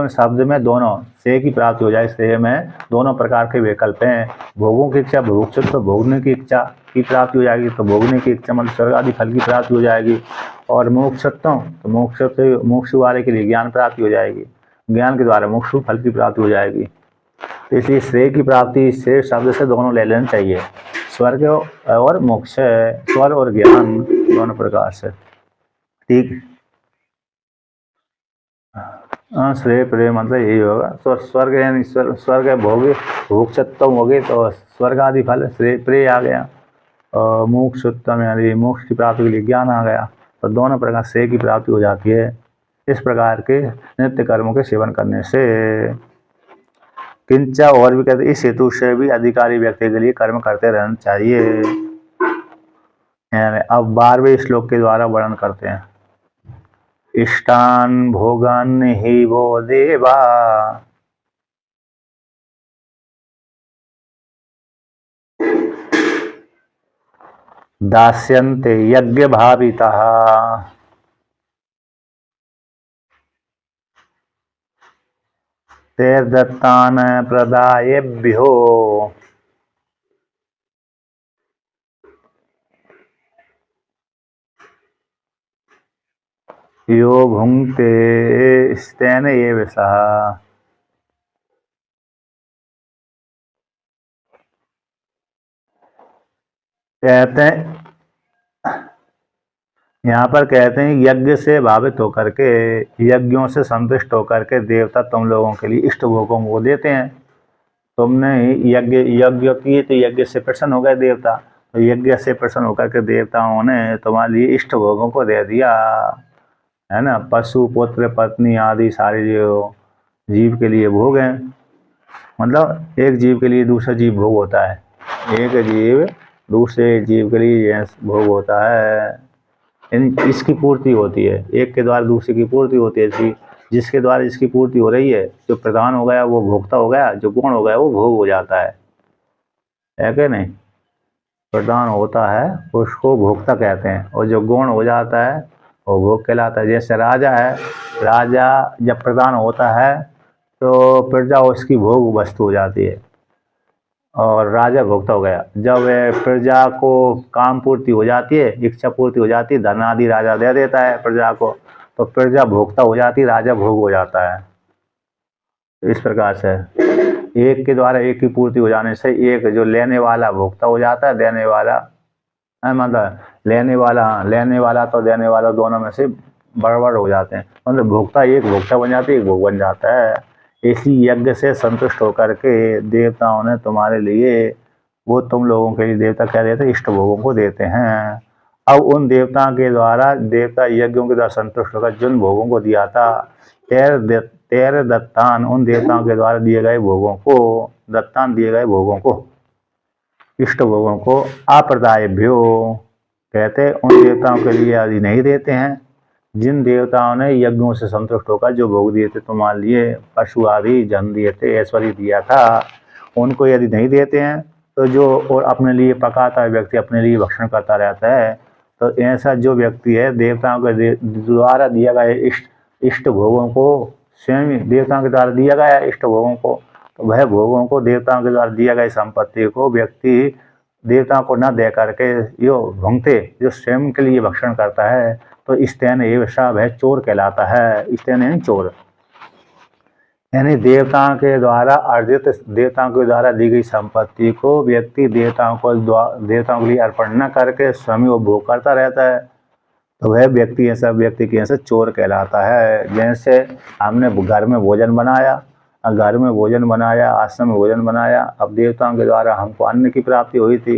शब्द में दोनों से की प्राप्ति हो जाए, से में दोनों प्रकार के विकल्प हैं। भोगों की इच्छा भोग तो भोगने की इच्छा की प्राप्ति हो जाएगी, तो भोगने की इच्छा मतलब स्वर्ग आदि फल की प्राप्ति हो जाएगी। और मोक्षत्व तो मोक्ष वाले के लिए ज्ञान प्राप्ति हो जाएगी, ज्ञान के द्वारा मोक्ष फल की प्राप्ति हो जाएगी। तो इसलिए श्रेय की प्राप्ति श्रेय शब्द से दोनों ले लेना चाहिए, स्वर्ग और मोक्ष, स्वर्ग और ज्ञान दोनों प्रकार से। ठीक, हाँ श्रेय प्रेय मतलब यही होगा। तो स्वर्ग यानी स्वर्ग भोग भोक्षत्व हो गए तो स्वर्ग आदि फल, श्रेय प्रेय आ गया, और मोक्षोत्तम यानी मोक्ष की प्राप्ति के लिए ज्ञान आ गया। तो दोनों प्रकार से की प्राप्ति हो जाती है इस प्रकार के नित्य कर्मों के सेवन करने से। किंचा और भी कहते इस हेतु से भी अधिकारी व्यक्ति के लिए कर्म करते रहना चाहिए। अब 12वें श्लोक के द्वारा वर्णन करते हैं। इष्टान भोगान ही वो देवा दास्यन्ते यज्ञ भावितः तैर्दत्तान प्रदायेभ्यो यो भुंक्ते स्तेन एव सः। कहते हैं यहाँ पर कहते हैं यज्ञ से भावित होकर के, यज्ञों से संतुष्ट होकर के देवता तुम लोगों के लिए इष्ट भोगों को देते हैं। तुमने यज्ञ किए तो यज्ञ से प्रसन्न हो गए देवता, तो यज्ञ से प्रसन्न होकर के देवताओं ने तुम्हारे लिए इष्ट भोगों को दे दिया, है ना। पशु पुत्र पत्नी आदि सारे जो जीव के लिए भोग हैं, मतलब एक जीव के लिए दूसरा जीव भोग होता है, एक जीव दूसरे जीव के लिए भोग होता है, इसकी पूर्ति होती है, एक के द्वारा दूसरे की पूर्ति होती है। जिसके द्वारा इसकी पूर्ति हो रही है, जो प्रधान हो गया वो भोक्ता हो गया, जो गुण हो गया वो भोग हो जाता है कि नहीं। प्रधान होता है उसको भोक्ता कहते हैं, और जो गुण हो जाता है वो भोग कहलाता है। जैसे राजा है, राजा जब प्रधान होता है तो प्रजा उसकी भोग वस्तु हो जाती है और राजा भोक्ता हो गया। जब प्रजा को काम पूर्ति हो जाती है, इच्छा पूर्ति हो जाती है, धन आदि राजा दे देता है प्रजा को, तो प्रजा भोक्ता हो जाती है, राजा भोग हो जाता है। तो इस प्रकार से एक के द्वारा एक की पूर्ति हो जाने से एक जो लेने वाला भोक्ता हो जाता है, देने वाला मतलब लेने वाला तो देने वाला दोनों में से बराबर हो जाते हैं, मतलब भोक्ता एक भोक्ता बन जाती है, एक भोग बन जाता है। इसी यज्ञ से संतुष्ट होकर के देवताओं ने तुम्हारे लिए, वो तुम लोगों के लिए देवता क्या देते हैं, इष्ट भोगों को देते हैं। अब उन देवताओं के द्वारा, देवता यज्ञों के द्वारा संतुष्ट होकर जिन भोगों को दिया था, तेर दत्तान उन देवताओं के द्वारा दिए गए भोगों को, दत्तान दिए गए भोगों को, इष्ट भोगों को अप्रदायभ्यो कहते उन देवताओं के लिए आदि नहीं देते हैं जिन देवताओं ने यज्ञों से संतुष्ट होकर जो भोग दिए थे तुम्हारे लिए, पशु आदि जन दिए थे, ऐश्वर्य दिया था, उनको यदि नहीं देते हैं तो जो और अपने लिए पकाता है व्यक्ति, अपने लिए भक्षण करता रहता है, तो ऐसा जो व्यक्ति है देवताओं के द्वारा दिया गया इष्ट भोगों को, स्वयं देवताओं के द्वारा दिया गया इष्ट भोगों को, तो वह भोगों को, देवताओं के द्वारा दिया गई संपत्ति को व्यक्ति देवताओं को न दे करके यो भुंगते, जो स्वयं के लिए भक्षण करता है, तो स्तैन एव सा वह चोर कहलाता है। स्तैन यानी चोर, यानी देवताओं के द्वारा अर्जित, देवताओं के द्वारा दी गई संपत्ति को व्यक्ति देवताओं के लिए अर्पण न करके स्वयं वो भोग करता रहता है, तो वह व्यक्ति ऐसा व्यक्ति की ऐसा चोर कहलाता है। जैसे हमने घर में भोजन बनाया, आश्रम में भोजन बनाया, अब देवताओं के द्वारा हमको अन्न की प्राप्ति हुई थी,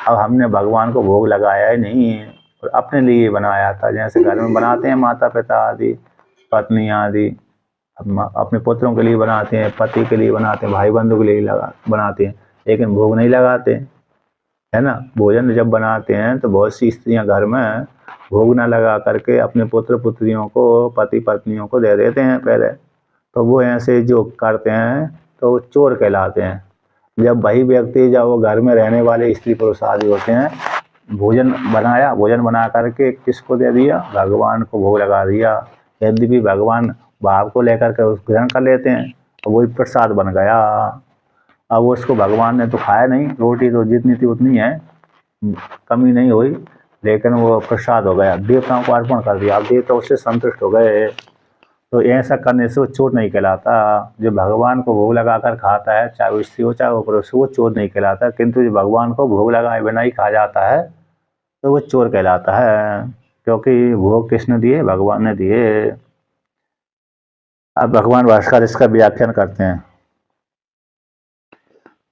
अब हमने भगवान को भोग लगाया ही नहीं और अपने लिए बनाया था। जैसे घर में बनाते हैं माता पिता आदि, पत्नी आदि अपने पुत्रों के लिए बनाते हैं, पति के लिए बनाते हैं, भाई बंधु के लिए बनाते हैं, लेकिन भोग नहीं लगाते, है ना। भोजन जब बनाते हैं तो बहुत सी स्त्रियां घर में भोग न लगा करके अपने पुत्र पुत्रियों को, पति पत्नियों को दे देते हैं पहले, तो वो ऐसे जो करते हैं तो वो चोर कहलाते हैं। जब वही व्यक्ति, जब वो घर में रहने वाले स्त्री पुरुष आदि होते हैं, भोजन बना करके किसको दे दिया, भगवान को भोग लगा दिया, यद्यपि भगवान भाव को लेकर के उस ग्रहण कर लेते हैं, तो वही प्रसाद बन गया। अब उसको भगवान ने तो खाया नहीं, रोटी तो जितनी थी उतनी है, कमी नहीं हुई, लेकिन वो प्रसाद हो गया, देवताओं को अर्पण कर दिया। अब देवता उससे संतुष्ट हो गए। तो ऐसा करने से वो चोर नहीं कहलाता। जो भगवान को भोग लगाकर खाता है, चाहे वो स्त्री हो चाहे वो पुरुष हो, वो चोर नहीं कहलाता। किंतु जो भगवान को भोग लगाए बिना ही खा जाता है तो वो चोर कहलाता है, क्योंकि भोग किसने दिए? भगवान ने दिए। अब भगवान भास्कर इसका व्याख्यान करते हैं,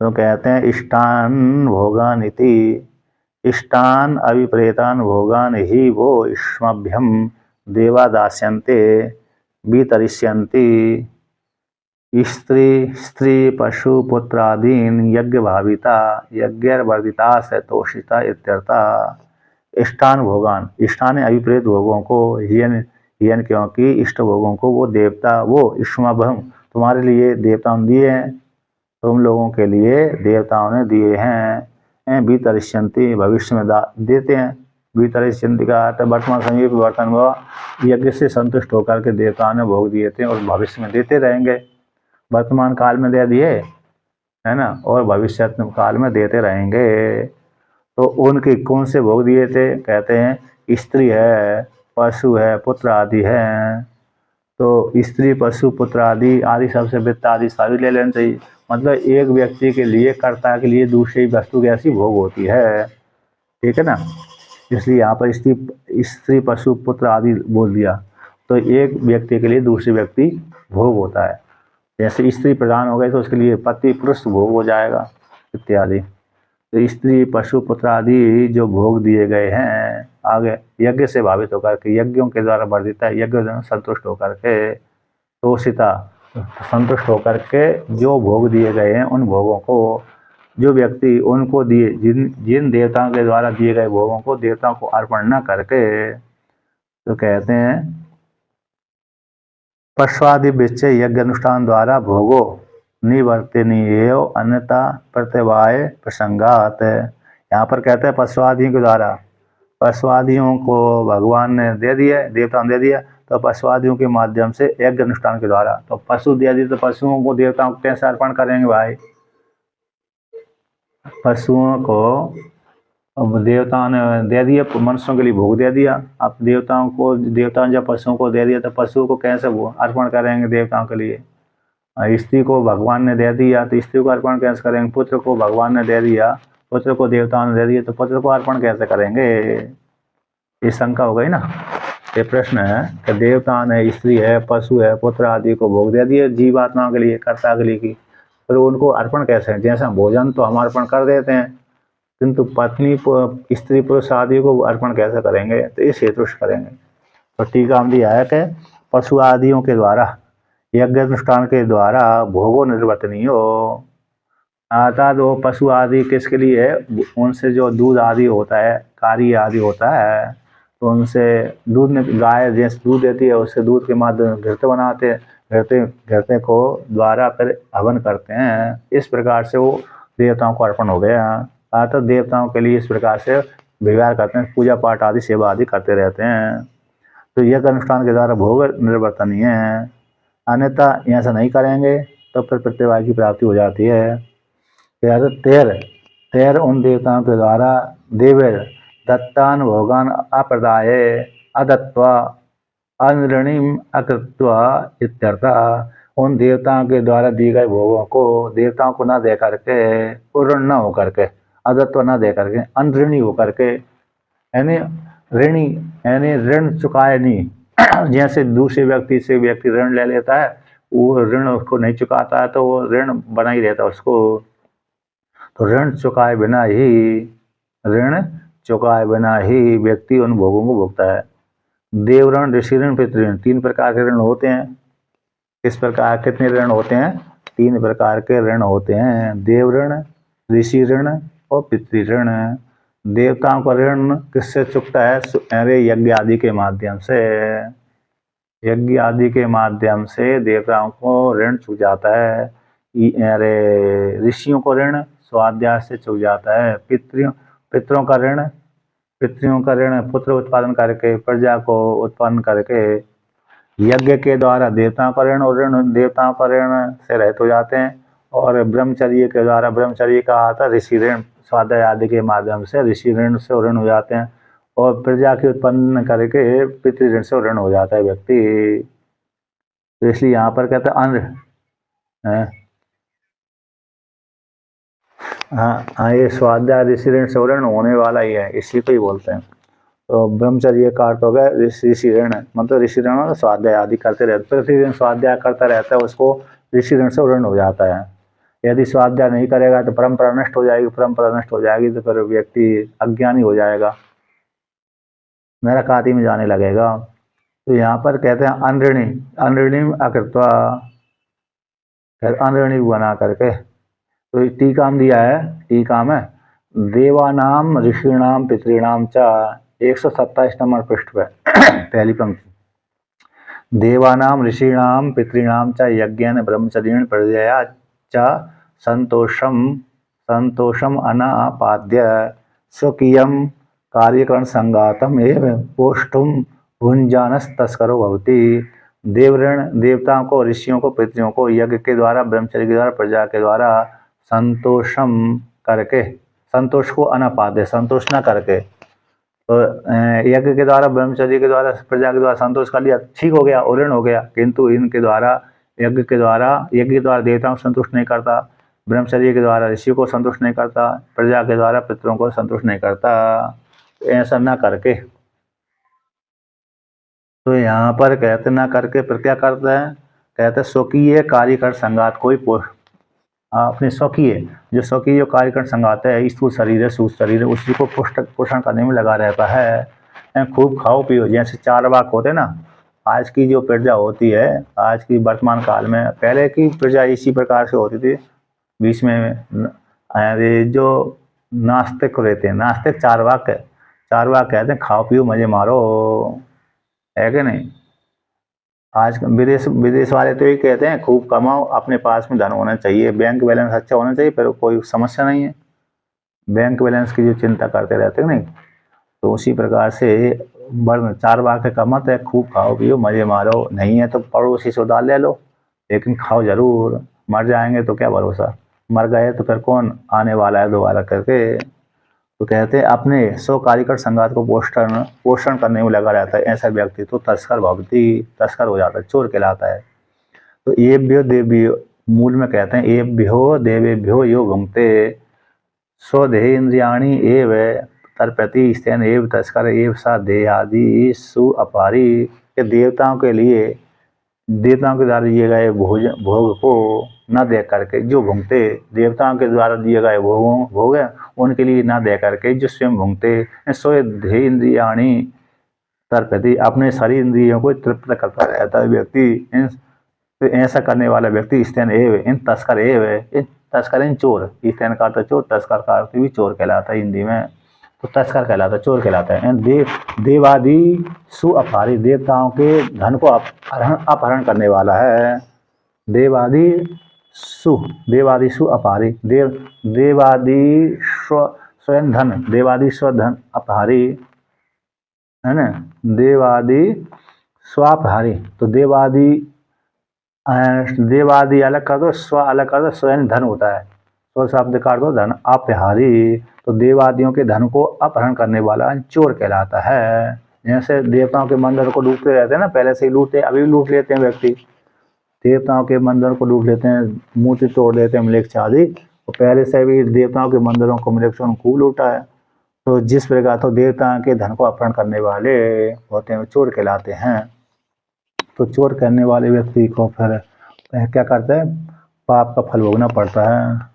तो कहते हैं इष्टान भोगान इति, इष्टान अभिप्रेतान भोगान ही वो इष्मभ्यम देवा दास्यन्ते वितरिष्यन्ति। स्त्री पशु पुत्रादीन यज्ञ भाविता यज्ञर्वर्धिता से तोषिता इत्यर्था। इष्टान भोगान, इष्टान अभिप्रेत भोगों को, यन क्योंकि इष्ट भोगों को वो देवता, वो इष्मभम तुम्हारे लिए देवताओं दिए हैं, तुम लोगों के लिए देवताओं ने दिए हैं। वितरिष्यन्ति भविष्य में देते हैं। वितरिष्यन्ति का अर्थ वर्तमान समय परिवर्तन हुआ, यज्ञ से संतुष्ट होकर के देवताओं ने भोग दिए थे और भविष्य में देते रहेंगे। वर्तमान काल में दे दिए है ना, और भविष्य काल में देते रहेंगे। तो उनके कौन से भोग दिए थे? कहते हैं स्त्री है, पशु है, पुत्र आदि है। तो स्त्री पशु पुत्र आदि सबसे वित्त आदि सभी ले लेना चाहिए। मतलब एक व्यक्ति के लिए, कर्ता के लिए दूसरी वस्तु की ऐसी भोग होती है, ठीक है ना। इसलिए यहाँ पर स्त्री पशु पुत्र आदि बोल दिया। तो एक व्यक्ति के लिए दूसरे व्यक्ति भोग होता है। जैसे स्त्री प्रधान हो गए तो उसके लिए पति पुरुष भोग हो जाएगा इत्यादि। तो स्त्री पशु पुत्र आदि जो भोग दिए गए हैं, आगे यज्ञ से भावित होकर के, यज्ञों के द्वारा वर्धित है, यज्ञ संतुष्ट होकर के, तोषिता संतुष्ट होकर के जो भोग दिए गए हैं, उन भोगों को जो व्यक्ति उनको दिए, जिन देवताओं के द्वारा दिए गए भोगों को देवताओं को अर्पण न करके, तो कहते हैं पश्वादि विचय यज्ञ अनुष्ठान द्वारा भोगो निवर्तनीय अन्यथा प्रतिवाय प्रसंगात। यहाँ पर कहते हैं पशुआदियों के द्वारा, पशुआदियों को भगवान ने दे दिया, देवताओं ने दे दिया, तो पशुआदियों के माध्यम से यज्ञ अनुष्ठान के द्वारा, तो पशु दे दिए तो पशुओं को देवताओं को कैसे अर्पण करेंगे भाई? पशुओं को देवताओं ने दे दिया, मनुष्यों के लिए भोग दे दिया। अब देवताओं जब पशुओं को दे दिया तो पशुओं को कैसे वो अर्पण करेंगे देवताओं के लिए? स्त्री को भगवान ने दे दिया तो स्त्री को अर्पण कैसे करेंगे? पुत्र को भगवान ने दे दिया, पुत्र को देवताओं ने दे दिया, तो पुत्र को अर्पण कैसे करेंगे? ये शंका हो गई ना। ये प्रश्न है कि देवताओं ने स्त्री है, पशु है, पुत्र आदि को भोग दे दिए जीवात्माओं के लिए, कर्ता के लिए की, फिर उनको अर्पण कैसे? जैसा भोजन तो हम अर्पण कर देते हैं, किंतु पत्नी स्त्री पुरुष आदि को अर्पण कैसे करेंगे? तो ये शेतुष करेंगे। तो टीका में दिया है कि पशु आदियों के द्वारा, यज्ञ अनुष्ठान के द्वारा भोगो निर्वर्तनीय हो। अर्थात वो पशु आदि किसके लिए है? उनसे जो दूध आदि होता है, कार्य आदि होता है, तो उनसे दूध में, गाय जैसे दूध देती है उससे दूध के माध्यम घृत बनाते हैं, घृत को द्वारा फिर हवन करते हैं। इस प्रकार से वो देवताओं को अर्पण हो गया। अर्थात देवताओं के लिए इस प्रकार से व्यवहार करते हैं, पूजा पाठ आदि सेवा आदि करते रहते हैं। तो यज्ञ अनुष्ठान के द्वारा भोग निर्वर्तनीय है, अन्यथा ऐसा नहीं करेंगे तो फिर प्रत्यवाय की प्राप्ति हो जाती है। तेर उन देवताओं के द्वारा देवेर दत्तान भोगान अप्रदाय अदत्वा अनृणीम अकृत्वा इत्यर्था। उन देवताओं के द्वारा दिए गए भोगों को देवताओं को न दे करके, ऋण न हो करके, अदत्व न दे करके, अनऋणी हो करके, यानी ऋणी यानी ऋण चुकाए नहीं। जैसे दूसरे व्यक्ति से व्यक्ति ऋण ले लेता है, वो ऋण उसको नहीं चुकाता है तो वो ऋण बना ही रहता है उसको। तो ऋण चुकाए बिना ही व्यक्ति उन भोगों को भोगता है। देवऋण, ऋषि ऋण, पितृऋण, 3 प्रकार के ऋण होते हैं। किस प्रकार, कितने ऋण होते हैं? 3 प्रकार के ऋण होते हैं, देव ऋण, ऋषि ऋण और पितृऋण। देवताओं का ऋण किससे चुकता है? अरे यज्ञ आदि के माध्यम से। यज्ञ आदि के माध्यम से देवताओं को ऋण चुक जाता है। अरे ऋषियों को ऋण स्वाध्याय से चुक जाता है। पितरों का ऋण पुत्र उत्पादन करके, प्रजा को उत्पन्न करके यज्ञ के द्वारा देवताओं का ऋण, और ऋण देवताओं का ऋण से रहित हो जाते हैं। और ब्रह्मचर्य के द्वारा, ब्रह्मचर्य का आता है ऋषि ऋण, स्वाध्याय आदि के माध्यम से ऋषि ऋण से ऋण हो जाते हैं। और प्रजा के उत्पन्न करके पितृ ऋण से ऋण हो जाता है व्यक्ति। तो इसलिए यहाँ पर कहते हैं अन्न, हाँ ये स्वाध्याय ऋषि ऋण से ऋण होने वाला ही है, इसी को ही बोलते हैं। तो ब्रह्मचर्य का अर्थ हो गया ऋषि ऋण, मतलब ऋषि ऋण स्वाध्याय आदि करते रहते, प्रतिदिन स्वाध्याय करता रहता है, उसको ऋषि ऋण से ऋण हो जाता है। यदि स्वाध्याय नहीं करेगा तो परंपरा नष्ट हो जाएगी, परंपरा नष्ट हो जाएगी तो फिर व्यक्ति अज्ञानी हो जाएगा, नरक आदि में जाने लगेगा। तो यहाँ पर कहते हैं अनऋणी, अनऋणी अकृत्वा, अनऋणी बना करके। तो टीका में दिया है, टीका में देवानाम ऋषिणाम पितृणाम च 127 नंबर पृष्ठ पे पहली पंक्ति। देवानाम ऋषिणाम पितृणाम च यज्ञेन ब्रह्मचर्येण प्रजया च संतोषम अनापाद्य स्वकीयम कार्यकरण संगातम एवं पोष्टुम भुंजानस्तस्करो भवति। देवऋण, देवताओं को, ऋषियों को, पितरों को यज्ञ के द्वारा, ब्रह्मचर्य के द्वारा, प्रजा के द्वारा संतोषम करके, संतोष को अनापाद्य, संतोष न करके, तो यज्ञ के द्वारा, ब्रह्मचर्य के द्वारा, प्रजा के द्वारा संतोष कर लिया, ठीक हो गया, ऋण हो गया। किंतु इनके द्वारा, यज्ञ के द्वारा देवताओं को संतुष्ट नहीं करता, ब्रह्मचर्य के द्वारा ऋषि को संतुष्ट नहीं करता, प्रजा के द्वारा पितरों को संतुष्ट नहीं करता, ऐसा न करके। तो यहाँ पर कहते ना करके फिर क्या करते हैं, कहते स्वकीय कार्यकर संगात, कोई अपने स्वकीय, जो स्वकीय जो कार्यकर संगात है, स्थूल शरीर है, सूक्ष्म शरीर है, उसी को पोषण करने में लगा रहता है। खूब खाओ पियो, जैसे चारवाक होते ना, आज की जो प्रजा होती है, आज की वर्तमान काल में, पहले की प्रजा इसी प्रकार से होती थी। बीच में जो नास्तिक रहते हैं, नास्तिक चारवाक कहते हैं खाओ पियो मजे मारो, है कि नहीं। आज विदेश वाले तो ये कहते हैं खूब कमाओ, अपने पास में धन होना चाहिए, बैंक बैलेंस अच्छा होना चाहिए, फिर कोई समस्या नहीं है। बैंक बैलेंस की जो चिंता करते रहते हैं नहीं, तो उसी प्रकार से चारवाक का मत है खूब खाओ पियो मजे मारो, नहीं है तो पड़ोसी से उधार ले लो, लेकिन खाओ जरूर। मर जाएंगे तो क्या भरोसा, मर गए तो फिर कौन आने वाला है दोबारा करके। तो कहते हैं अपने सौ कार्यकर संगात को पोषण करने में लगा रहता है, ऐसा व्यक्ति तो तस्कर भवती, तस्कर हो जाता है, चोर कहलाता है। तो एभ्यो देव्यो, मूल में कहते हैं एभ्यो देवेभ्यो यो भुंक्ते स्वदेह इंद्रियाणी एव तर्पति स्तेन एव तस्कर एव सा देहादि सु अपारी, के देवताओं के लिए, देवताओं के द्वारा दिए गए भोग को न दे करके जो भुंगते, देवताओं के द्वारा दिए गए भोग है उनके लिए न दे करके जो स्वयं भुंगते, सोए धे इंद्रियाणी तर्पति, अपने शरीर इंद्रियों को तृप्त करता रहता है व्यक्ति। तो ऐसा करने वाला व्यक्ति स्तेन एव, इन तस्कर एव, इन तस्कर इन चोर, स्तेन का अर्थ चोर, तस्कर का अर्थ भी चोर कहलाता है हिंदी में। तो तस्कर कहलाता है, चोर कहलाता है। देवादि सु अपहारी, देवताओं के धन को अपहरण करने वाला है। देवादि सु अपहारी, देवादि स्वयं धन, देवादि स्वधन अपहारी है ना, देवादि स्वापहारी। तो देवादि अलग कर दो, स्व अलग कर दो, स्वयं धन होता है, स्व शब्द काट दो धन, अपहारी। तो देवादियों के धन को अपहरण करने वाला चोर कहलाता है। जैसे देवताओं के मंदिर को लूटते रहते हैं ना, पहले से ही लूटते, अभी भी लूट लेते हैं व्यक्ति, देवताओं के मंदिर को लूट लेते हैं, मूर्ति तोड़ देते हैं मृक्ष आदि, तो पहले से भी देवताओं के मंदिरों को मृक्षों खूब लूटा है। तो जिस प्रकार तो देवताओं के धन को अपहरण करने वाले होते हैं चोर कहलाते हैं। तो चोर करने वाले व्यक्ति को फिर क्या करते हैं, पाप का फल भोगना पड़ता है।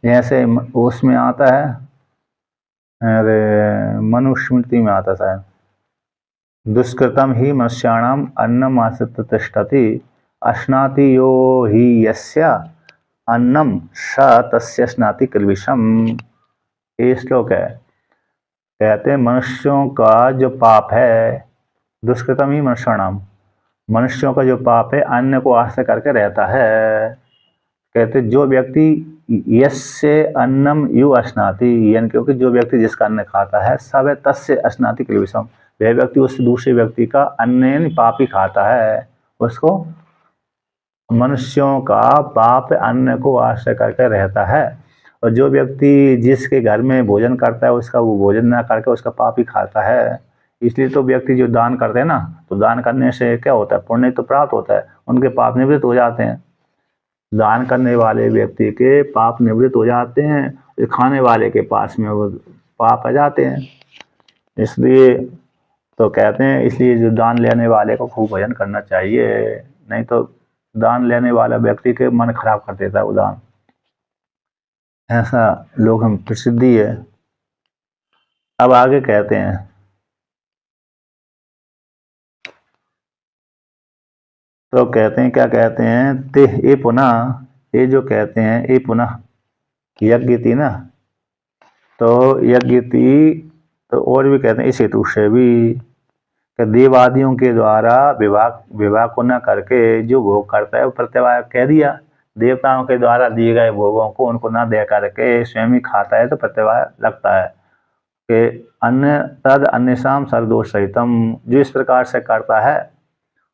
जैसे उसमें आता है, अरे मनुस्मृति में आता है, दुष्कृतम ही मनुष्याणाम अन्नम आश्रित तिष्ठति अश्नाति यो ही यस्य अन्नम स तस्य स्नाति किल्बिषम। ये श्लोक है। कहते हैं मनुष्यों का जो पाप है, दुष्कृतम ही मनुष्याणाम, मनुष्यों का जो पाप है अन्न को आश्रय करके रहता है। कहते जो व्यक्ति यस्य अन्नम यु अश्नाति, यानी क्योंकि जो व्यक्ति जिसका अन्न खाता है, सब तस्य अश्नाति किल्बिषम, वह व्यक्ति उस दूसरे व्यक्ति का अन्न पाप ही खाता है, उसको मनुष्यों का पाप अन्न को आश्रय करके रहता है। और जो व्यक्ति जिसके घर में भोजन करता है उसका वो भोजन ना करके उसका पाप ही खाता है। इसलिए तो व्यक्ति जो दान करते हैं ना, तो दान करने से क्या होता है, पुण्य तो प्राप्त होता है, उनके पाप निवृत्त हो जाते हैं। दान करने वाले व्यक्ति के पाप निवृत्त हो जाते हैं, खाने वाले के पास में वो पाप आ जाते हैं। इसलिए तो कहते हैं, इसलिए जो दान लेने वाले को खूब भजन करना चाहिए, नहीं तो दान लेने वाला व्यक्ति के मन खराब कर देता है वो दान। ऐसा लोग हम प्रसिद्धि है। अब आगे कहते हैं, तो कहते हैं क्या कहते हैं, ते ये पुनः, ये जो कहते हैं ये पुनः यज्ञ थी ना, तो यज्ञ थी तो और भी कहते हैं इस हेतु से भी कि देवादियों के द्वारा विवाह को न करके जो भोग करता है वो प्रत्यवाय कह दिया। देवताओं के द्वारा दिए गए भोगों को उनको न दे करके स्वयं ही खाता है तो प्रत्यवाय लगता है कि अन्य तद अन्यसाम सर्वदोष सहितम, जो इस प्रकार से करता है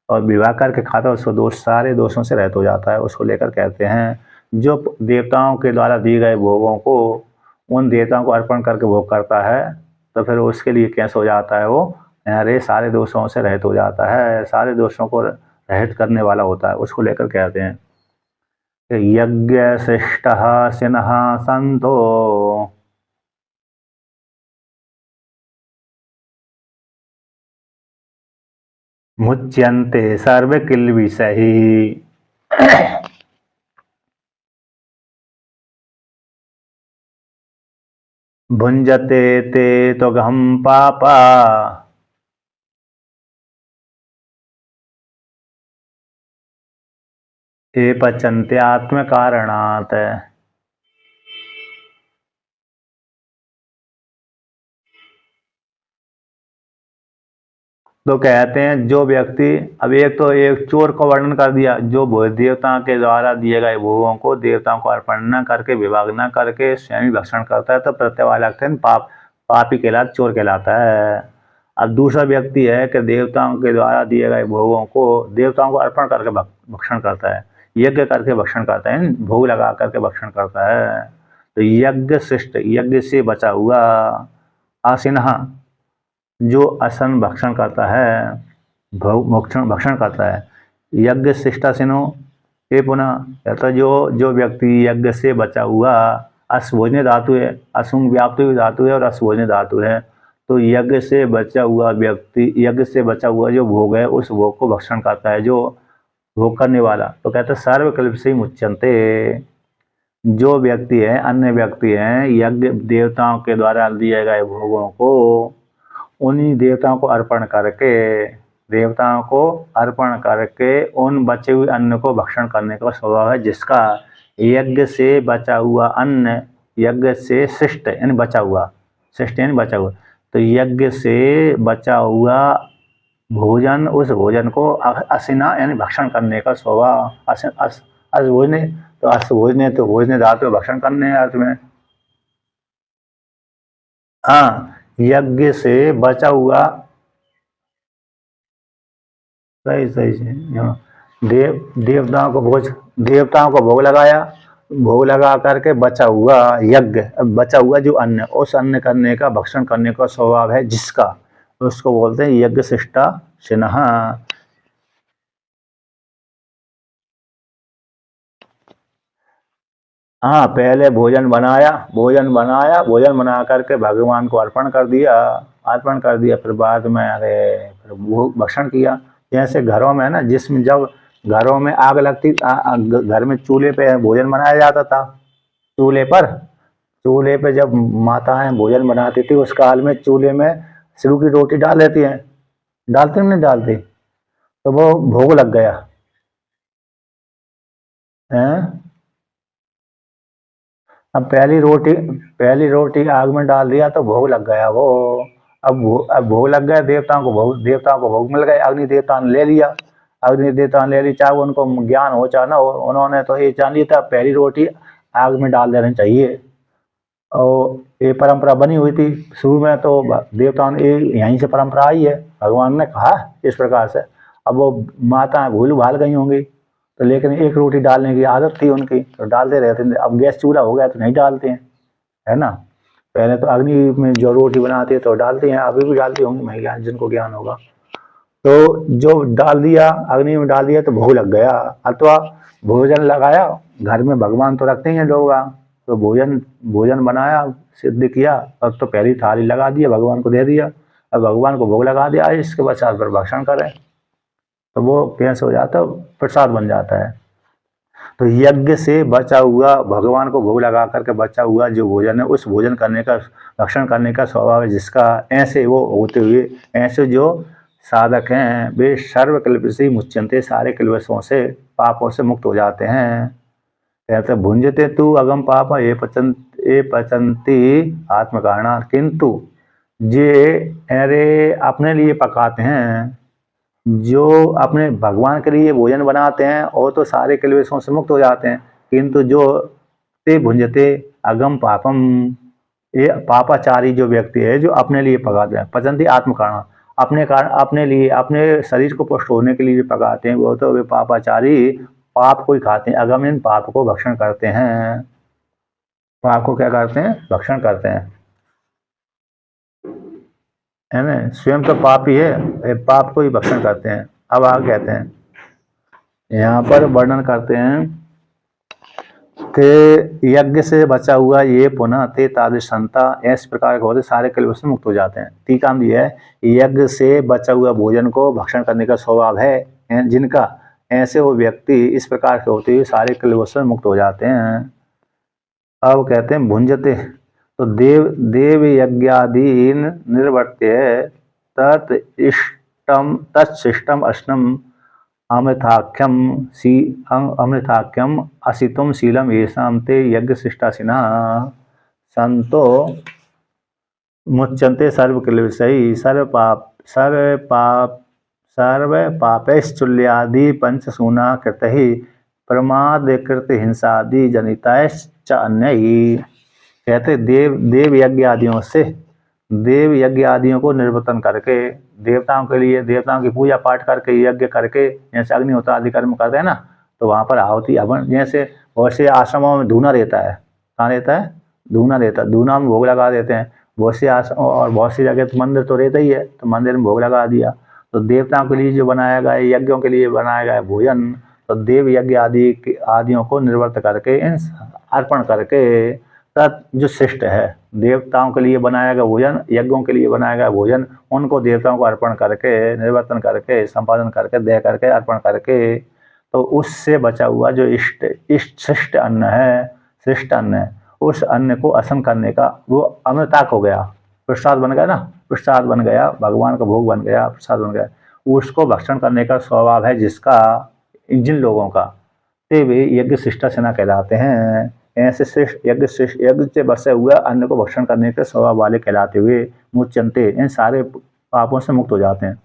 और विवाह करके खाता है उसको दोष, सारे दोषों से रहित हो जाता है। उसको लेकर कहते हैं जो देवताओं के द्वारा दिए गए भोगों को उन देवताओं को अर्पण करके भोग करता है तो फिर उसके लिए कैसे हो जाता है, वो अरे सारे दोषों से रहित हो जाता है, सारे दोषों को रहित करने वाला होता है। उसको लेकर कहते हैं यज्ञ श्रेष्ठ सिन्ह संतो मुच्यन्ते सर्व किल विषही। भुंजते ते तो गहम पापा ये पचन्ते आत्म कारणात। तो कहते हैं जो व्यक्ति, अब एक तो एक चोर का वर्णन कर दिया जो देवताओं के द्वारा दिए गए भोगों को देवताओं को अर्पण न करके विभाग न करके स्वयं भक्षण करता है तो प्रत्यवाय लगते हैं पापी कहलाता, चोर कहलाता है। अब दूसरा व्यक्ति है कि देवताओं के द्वारा दिए गए भोगों को देवताओं को अर्पण करके भक्षण करता है, यज्ञ करके भक्षण करता है, भोग लगा करके भक्षण करता है। तो यज्ञ शिष्ट, यज्ञ से बचा हुआ, आसिन्हा जो असन भक्षण करता है, भक्षण करता है, यज्ञ शिष्टासिनो ये पुनः कहता जो व्यक्ति यज्ञ से बचा हुआ, असभोजनीय धातु है, असुंग व्याप्त धातु है और असभोजनीय धातु है, तो यज्ञ से बचा हुआ व्यक्ति, यज्ञ से बचा हुआ जो भोग है उस भोग को भक्षण करता है, जो भोग करने वाला, तो कहते हैं सर्वकल्प से मुच्यन्ते। जो व्यक्ति है, अन्य व्यक्ति हैं, यज्ञ देवताओं के द्वारा दिए गए भोगों को उन्हीं देवताओं को अर्पण करके, देवताओं को अर्पण करके उन बचे हुए अन्न को भक्षण करने का स्वभाव है जिसका, यज्ञ से बचा हुआ अन्न, यज्ञ से शिष्ट यानी बचा हुआ, शिष्ट यानी बचा हुआ, तो यज्ञ से बचा हुआ भोजन, उस भोजन को असिना यानी भक्षण करने का स्वभाव, असभोजने तो असभोजने तो भोजने धातु भक्षण करने अर्थ में। हाँ, यज्ञ से बचा हुआ, सही सही से देवताओं को भोग लगाया, भोग लगा करके बचा हुआ यज्ञ, बचा हुआ जो अन्न, उस अन्न करने का भक्षण करने का स्वभाव है जिसका, उसको बोलते हैं यज्ञ शिष्टा सिन्हा। हाँ, पहले भोजन बनाया, भोजन बना करके भगवान को अर्पण कर दिया, फिर बाद में अरे फिर भक्षण किया। जैसे घरों में ना, जिसमें जब घरों में आग लगती, घर में चूल्हे पे भोजन बनाया जाता था, चूल्हे पे जब माताएं भोजन बनाती थी उस काल में चूल्हे में सिरू की रोटी डाल देती हैं, डालती नहीं डालती, तो वो भोग लग गया है। अब पहली रोटी आग में डाल दिया तो भोग लग गया वो। अब भोग लग गया, देवताओं को भोग मिल गए, अग्नि देवता ने ले लिया, चाहे उनको ज्ञान हो चाहे ना हो, उन्होंने तो ये जान लिया था पहली रोटी आग में डाल देनी चाहिए। और ये परंपरा बनी हुई थी शुरू में, तो देवताओं ने यहीं से परंपरा आई है, भगवान ने कहा इस प्रकार से। अब वो माता भूल भाल गई होंगी, तो लेकिन एक रोटी डालने की आदत थी उनकी, तो डालते रहते थे। अब गैस चूल्हा हो गया तो नहीं डालते हैं, है ना। पहले तो अग्नि में जो रोटी बनाते हैं तो डालते हैं, अभी भी डालती होंगी महिलाएं, जिनको ज्ञान होगा। तो जो डाल दिया, अग्नि में डाल दिया तो भोग लग गया, अथवा भोजन लगाया। घर में भगवान तो रखते ही हैं लोग, तो भोजन भोजन बनाया, सिद्ध किया, अब तो पहली थाली लगा दिया, भगवान को दे दिया, अब भगवान को भोग लगा दिया, इसके पश्चात फिर भक्षण करें, तो वो कैसे हो जाता है, प्रसाद बन जाता है। तो यज्ञ से बचा हुआ, भगवान को भोग लगा करके बचा हुआ जो भोजन है, उस भोजन करने का, भक्षण करने का स्वभाव है जिसका, ऐसे वो होते हुए, ऐसे जो साधक हैं वे सर्व कल्पसी मुच्यंते, सारे कल्पसों से, पापों से मुक्त हो जाते हैं। कहते भुंजते तू अगम पाप ये पचंती आत्मकारणा, किंतु जे अरे अपने लिए पकाते हैं, जो अपने भगवान के लिए भोजन बनाते हैं और तो सारे क्लेशों से मुक्त हो जाते हैं, किंतु जो ते भुंजते अगम पापम, ये पापाचारी जो व्यक्ति है जो अपने लिए पकाते हैं, पचंती आत्मकारण, अपने कारण, अपने लिए, अपने शरीर को पुष्ट होने के लिए पकाते हैं, वो तो वे पापाचारी पाप को ही खाते हैं, अगम इन पाप को भक्षण करते हैं। पाप को क्या करते हैं, भक्षण करते हैं, है ना। स्वयं तो पाप ही है, पाप को ही भक्षण करते हैं। अब आगे कहते हैं, यहाँ पर वर्णन करते हैं कि यज्ञ से बचा हुआ ये पुनः ते तादृशंता, इस प्रकार के होते सारे कलेश से मुक्त हो जाते हैं। टीका में है, यज्ञ से बचा हुआ भोजन को भक्षण करने का स्वभाव है जिनका, ऐसे वो व्यक्ति इस प्रकार के होते हुए सारे कलेश से मुक्त हो जाते हैं। अब कहते हैं भुंजते, तो देव यज्ञादीन निर्वर्त्य तत् इष्टम तत्शिष्टम अश्नम अमृताख्यम असितुम शीलम येषां ते यज्ञशिष्टासिनः संतो मुच्यन्ते सर्वक्लेशैः सर्वपापैश्चुल्यादि पंचसूना कृतैः प्रमादकृत हिंसादि जनितैश्च अन्यैः। कहते देव यज्ञ आदियों से, देव यज्ञ आदियों को निर्वर्तन करके, देवताओं के लिए, देवताओं की पूजा पाठ करके, यज्ञ करके, जैसे अग्निहोत्र आदि कर्म करते हैं ना, तो वहाँ पर आहुति हवन, जैसे बहुत से आश्रमों में धूना रहता है, कहाँ रहता है, धूना रहता है, धूना में भोग लगा देते हैं। बहुत से आश्रम और बहुत सी जगह तो मंदिर तो रहता ही है, तो मंदिर में भोग लगा दिया। तो देवताओं के लिए जो बनाया गया, यज्ञों के लिए बनाया गया भोजन, तो देव यज्ञ आदियों को निर्वर्त करके, अर्पण करके, जो शिष्ट है, देवताओं के लिए बनाया गया भोजन, यज्ञों के लिए बनाया गया भोजन, उनको देवताओं को अर्पण करके, निर्वर्तन करके, संपादन करके, दे करके, अर्पण करके, तो उससे बचा हुआ जो इष्ट शिष्ट अन्न है, शिष्ट अन्न है, उस अन्न को असन करने का वो अमृताक हो गया, प्रसाद बन गया ना, प्रसाद बन गया, भगवान का भोग बन गया, प्रसाद बन गया, उसको भक्षण करने का स्वभाव है जिसका, जिन लोगों का, ते वे यज्ञ शिष्टा सेना कहलाते हैं। ऐसे श्रेष्ठ यज्ञ से बसे हुए अन्न को भक्षण करने के स्वभाव वाले कहलाते हुए मुच्यन्ते, इन सारे पापों से मुक्त हो जाते हैं।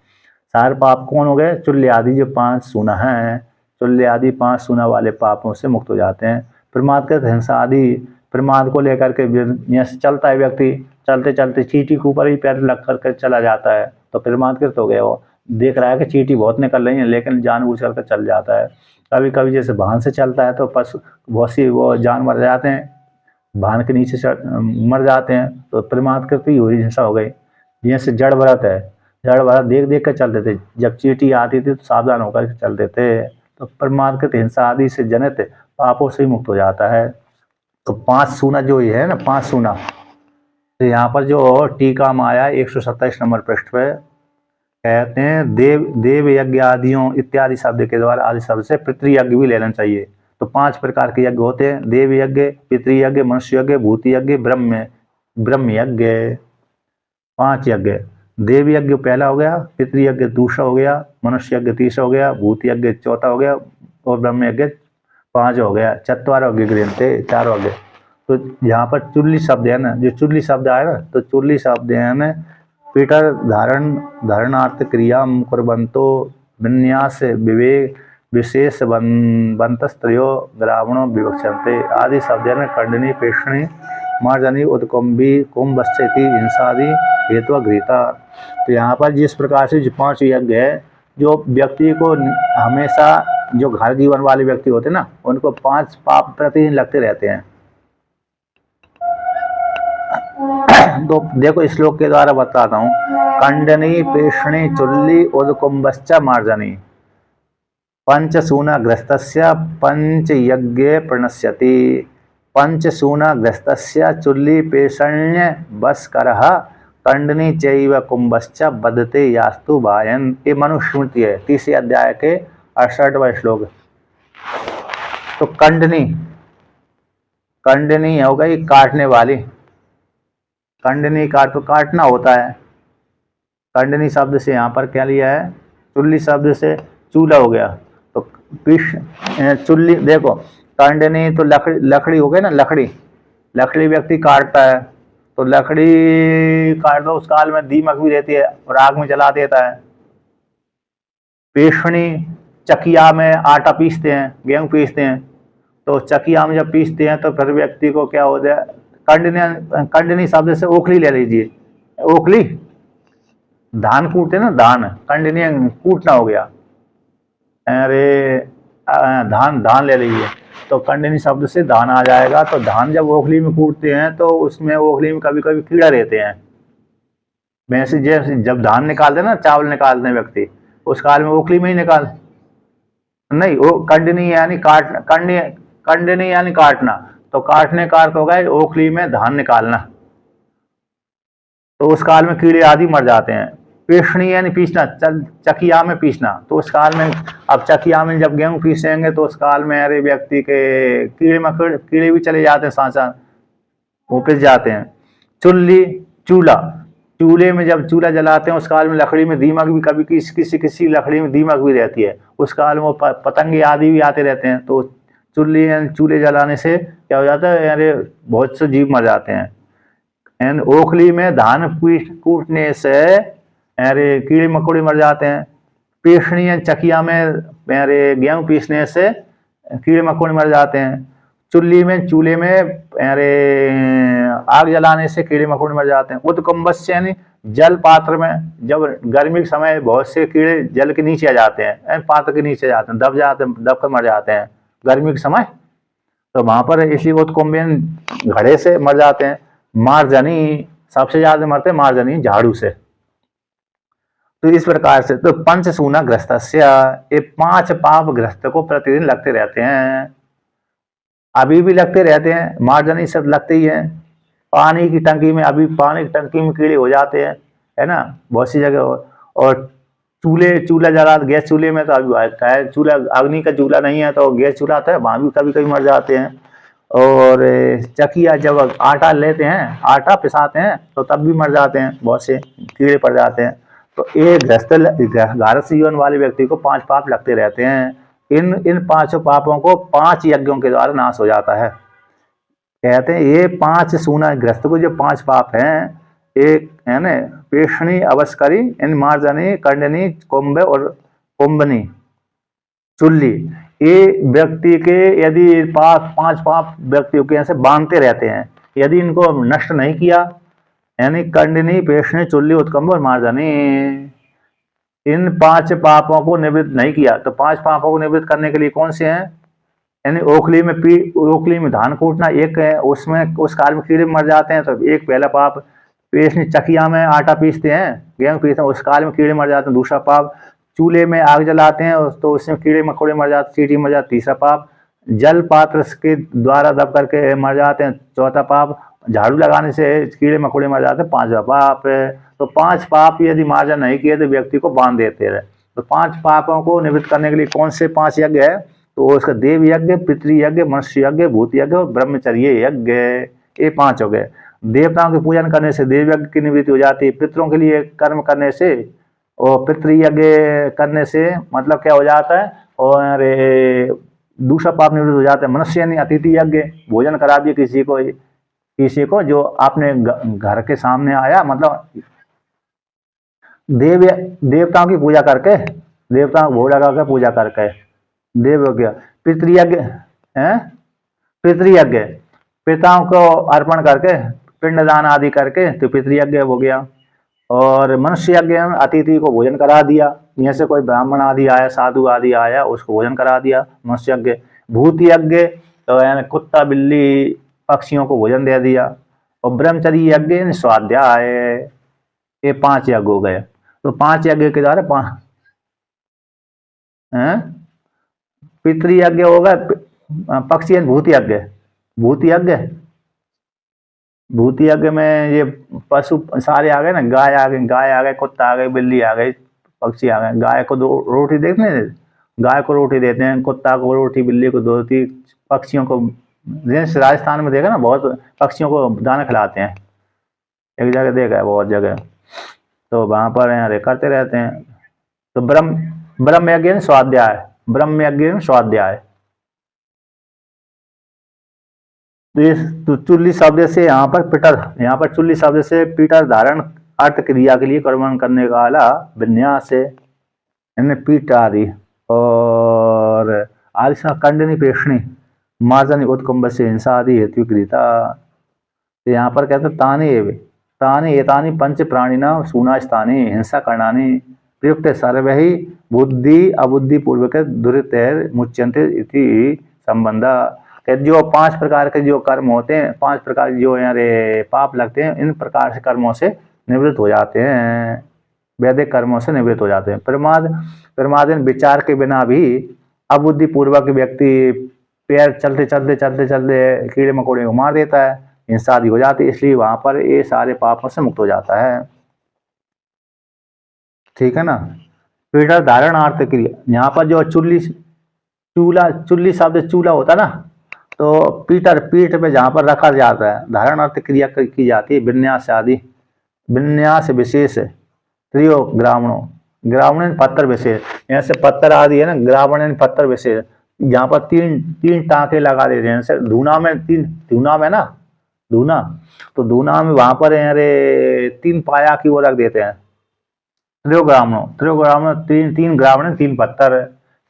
सारे पाप कौन हो गए, चुल्य आदि जो 5 सूना है, चुल्य आदि 5 सूना वाले पापों से मुक्त हो जाते हैं। प्रमाद के हिंसा आदि, प्रमाद को लेकर के जैसे चलता है व्यक्ति, चलते चलते चींटी के ऊपर ही पैर लग करके चला जाता है, तो प्रमादकृत हो गया। वो देख रहा है कि चींटी बहुत निकल रही है, लेकिन जानबूझ करके चल जाता है। कभी कभी जैसे वाहन से चलता है तो पशु बहुत सी वो जानवर जाते हैं, वाहन के नीचे मर जाते हैं, तो प्रमादकृत ही हुई हिंसा हो गई। जैसे जड़ भरत है, जड़ भरत देख देख कर चलते थे, जब चींटी आती थी तो सावधान होकर चलते थे, तो प्रमादकृत हिंसा आदि से जनित पापों से ही मुक्त हो जाता है। तो 5 सूना जो ये है ना, 5 सूना, तो यहाँ पर जो टीका में आया 127 नंबर पृष्ठ पे, कहते हैं देव यज्ञ आदियों इत्यादि शब्द के द्वारा, आदि शब्द से पितृयज्ञ भी लेना चाहिए। तो 5 प्रकार के यज्ञ होते हैं, देव यज्ञ, पितृयज्ञ, मनुष्य यज्ञ, भूत यज्ञ, ब्रह्म यज्ञ। 5 यज्ञ, देव यज्ञ पहला हो गया, पितृयज्ञ दूसरा हो गया, मनुष्य यज्ञ तीसरा हो गया, भूत यज्ञ चौथा हो गया, और ब्रह्म यज्ञ 5 हो गया। चत्वार यज्ञ गृहते, 4 यज्ञ। तो यहाँ पर चुल्ली शब्द है ना, जो चुल्ली शब्द आया ना, तो चुल्ली शब्द है ना, पीटर धारणार्थ क्रिया कुर्वन्तो विन्यास विवेक विशेष बंतस्त्रयो ग्रावणों विवक्षन्ते आदि शब्द है ना, कर्णनी पेषणी मार्जनी उत्कुंभी कुंभश्चेति हिंसादि हेतु गृहीता। तो यहाँ पर जिस प्रकार से जो 5 यज्ञ है, जो व्यक्ति को हमेशा, जो घर जीवन वाले व्यक्ति होते हैं ना, उनको 5 पाप प्रतिदिन लगते रहते हैं। तो देखो श्लोक के द्वारा बताता हूँ। कंडनी पेषणी चुल्ली उदकुंभश्च मार्जनी पंचसूनग्रस्तस्य पंचयज्ञे प्रणश्यति। पंचसूनग्रस्तस्य चुल्ली पेषण्य बस्करः कंडनी चैव कुंभश्च बदते यास्तु वायन। ये मनुस्मृति है, 3 अध्याय के 68वां श्लोक। तो कंडनी, कंडनी हो गई काटने वाली। कंडनी का तो काटना होता है। कंडनी शब्द से यहाँ पर क्या लिया है? चुल्ली शब्द से चूल्हा हो गया। तो चुल्ली, देखो कंडनी तो लकड़ी हो गई ना, लकड़ी व्यक्ति काटता है, तो लकड़ी काट दो, उस काल में दीमक भी रहती है और आग में जला देता है। पेषणी, चकिया में आटा पीसते हैं, गेहूं पीसते हैं, तो चकिया में जब पीसते हैं तो फिर व्यक्ति को क्या होता है? कंडनी शब्द से ओखली ले लीजिए। ओखली, धान कूटते ना, धान, कंडनी कूटना हो गया। अरे धान ले लीजिए, तो कंडनी शब्द से धान आ जाएगा। तो धान जब ओखली में कूटते हैं तो उसमें ओखली में कभी कभी कीड़ा रहते हैं। वैसे जैसे जब धान निकालते हैं ना, चावल निकालते हैं व्यक्ति, उस काल में ओखली में ही निकाल, नहीं, वो कंडनी यानी काटना, कंडनी यानी काटना। तो काटने का अर्थ होगा ओखली में धान निकालना, तो उस काल में कीड़े आदि मर जाते हैं। पेषणी यानी पीसना, चकिया में पीसना, तो उस काल में, अब चकिया में जब गेहूं पीसेंगे तो उस काल में अरे व्यक्ति के कीड़े भी चले जाते हैं, सांसा वो पिस जाते हैं। चुल्ली, चूल्हा, चूल्हे में जब चूल्हा जलाते हैं उस काल में लकड़ी में दीमक भी, कभी किसी लकड़ी में दीमक भी रहती है, उस काल में वो पतंगे आदि भी आते रहते हैं। तो चूल्हे जलाने से क्या हो जाता है? अरे बहुत से जीव मर जाते हैं। एंड ओखली में धान कूटने से अरे कीड़े मकोड़े मर जाते हैं। पेषणी चकिया में अरे गेहूं पीसने से कीड़े मकोड़े मर जाते हैं। चूल्हे में अरे आग जलाने से कीड़े मकोड़े मर जाते हैं। उत्कुंभस्य यानी जल पात्र में, जब गर्मी के समय बहुत से कीड़े जल के नीचे आ जाते हैं, पात्र के नीचे जाते हैं, दब कर मर जाते हैं गर्मी के समय, तो वहां पर इसी उत्कुंभियन घड़े से मर जाते हैं। मार्जनी, सबसे ज्यादा मरते हैं मार्जनी, झाड़ू से। तो इस प्रकार से तो पंचसूना ग्रस्तस्य, ये 5 पाप ग्रस्त को प्रतिदिन लगते रहते हैं, अभी भी लगते रहते हैं। मार्जनी सब लगते ही है। पानी की टंकी में, अभी पानी की टंकी में कीड़े हो जाते हैं, है ना, बहुत सी जगह। और चूल्हा जला, गैस चूल्हे में तो अभी चूल्हा, अग्नि का चूल्हा नहीं है तो गैस चूल्हा आता है, वहां भी कभी कभी मर जाते हैं। और चकिया, जब आटा लेते हैं, आटा पिसाते हैं, तो तब भी मर जाते हैं, बहुत से कीड़े पड़ जाते हैं। तो एक गृहस्थ जीवन वाले व्यक्ति को 5 पाप लगते रहते हैं। इन 5 पापों को 5 यज्ञों के द्वारा नाश हो जाता है। कहते हैं ये 5 सूना ग्रस्त को जो 5 पाप हैं, एक है ना, पेषणी, अवस्करी, इन मार्जनी, कंडनी, कुंभ और कुंभनी, चुल्ली, ये व्यक्ति के यदि 5 पाप व्यक्तियों के ऐसे बांधते रहते हैं, यदि इनको नष्ट नहीं किया, यानी कंडनी, पेषणी, चुल्ली, उत्कुंभ और मार्जनी, इन 5 पापों को निवृत्त नहीं किया, तो 5 पापों को निवृत्त करने के लिए कौन से हैं? यानी ओखली में धान कूटना एक है, उसमें उस काल में कीड़े मर जाते हैं, तो एक पहला पाप। पेषणी, चकिया में आटा पीसते हैं, गेहूं पीसते हैं, उस काल में कीड़े मर जाते हैं, दूसरा पाप। चूल्हे में आग जलाते हैं तो उसमें कीड़े मकोड़े मर जाते, चींटी मर जाती, तीसरा पाप। जल पात्र के द्वारा दब करके मर जाते हैं, चौथा पाप। झाड़ू लगाने से कीड़े मकोड़े मर जाते हैं, 5वां पाप। तो 5 पाप यदि मार्जन नहीं किए तो व्यक्ति को बांध देते हैं। तो 5 पापों को निवृत्त करने के लिए कौन से 5 यज्ञ है? तो उसका देव यज्ञ, पितृ यज्ञ, मनुष्य यज्ञ, भूत यज्ञ और ब्रह्मचर्य यज्ञ, ये 5 हो गए। देवताओं के पूजन करने से देव यज्ञ की निवृत्ति हो जाती है। पितरों के लिए कर्म करने से और पितृ यज्ञ करने से मतलब क्या हो जाता है? और दूसरा पाप निवृत्त हो जाता है। मनुष्य यानी अतिथि यज्ञ, भोजन करा दिए किसी को जो आपने घर के सामने आया, मतलब देवताओं की पूजा करके, देवताओं को भोग लगा कर पूजा करके देव हो गया। पितृयज्ञ है, पितृयज्ञ, पिताओं को अर्पण करके पिंडदान आदि करके तो पितृयज्ञ हो गया। और मनुष्य यज्ञ में अतिथि को भोजन करा दिया, जैसे कोई ब्राह्मण आदि आया, साधु आदि आया, उसको भोजन करा दिया, मनुष्य यज्ञ। भूत यज्ञ तो यानी कुत्ता बिल्ली पक्षियों को भोजन दे दिया। और ब्रह्मचर्य यज्ञ स्वाध्याय, ये 5 यज्ञ हो गए। तो 5 यज्ञ के द्वारा पितृयज्ञ होगा, पक्षी भूत यज्ञ, भूत यज्ञ, भूत यज्ञ में ये पशु सारे आ गए ना, गाय आ गई, गाय आ गए, कुत्ता आ गए, बिल्ली आ गई, पक्षी आ गए। गाय को रोटी देते हैं, गाय को रोटी देते हैं, कुत्ता को रोटी, बिल्ली को रोटी, पक्षियों को जैसे राजस्थान में देखा ना, बहुत पक्षियों को दाना खिलाते हैं, एक जगह देखा है, बहुत जगह, तो वहां पर यहाँ करते रहते हैं। तो ब्रह्म यज्ञ स्वाध्याय, ब्रह्म यज्ञ स्वाध्याय। तो चुल्ली शब्द से यहाँ पर पिटर, यहाँ पर चुल्ली शब्द से पीटर धारण अर्थ क्रिया के लिए कर्मण करने वाला विन्यास है, पीठ आदि। और आदि कंडनी पेशनी मार्जनी उत्कुंभ से हिंसा आदि हेतु क्रियता। तो यहाँ पर कहते हैं तानी एतानी पंच प्राणिना सूनास्थानी हिंसा करणानी प्रयुक्त सर्वहि बुद्धि अबुद्धि पूर्वक दुरितैर मुच्यन्ते इति संबंधा। जो 5 प्रकार के जो कर्म होते हैं, 5 प्रकार जो यारे पाप लगते हैं, इन प्रकार से कर्मों से निवृत्त हो जाते हैं, वैदिक कर्मों से निवृत्त हो जाते हैं। प्रमाद विचार के बिना भी अबुद्धि पूर्वक व्यक्ति पैर चलते चलते चलते चलते कीड़े मकोड़े को मार देता है, हिंसा आदि हो जाती है, इसलिए वहां पर ये सारे पापों से मुक्त हो जाता है। ठीक है ना। पीटर धारण अर्थ क्रिया, यहाँ पर जो चुल्ली शब्द चूल्हा होता ना, तो पीटर पीठ पे जहां पर रखा जाता है, धारण अर्थ क्रिया की जाती है, विन्यास आदि, विन्यास विशेष त्रियो ग्रामणों, ग्रामण पत्थर विशेष, ऐसे पत्थर आदि है ना, ग्रामण पत्थर विशेष, यहाँ पर 3 टाँके लगा देते हैं। जैसे धूना में ना, धूना, तो धूना में वहां पर अरे 3 पाया की वो रख देते हैं, त्रियोग्रामणों 3 ग्रामण 3 पत्थर,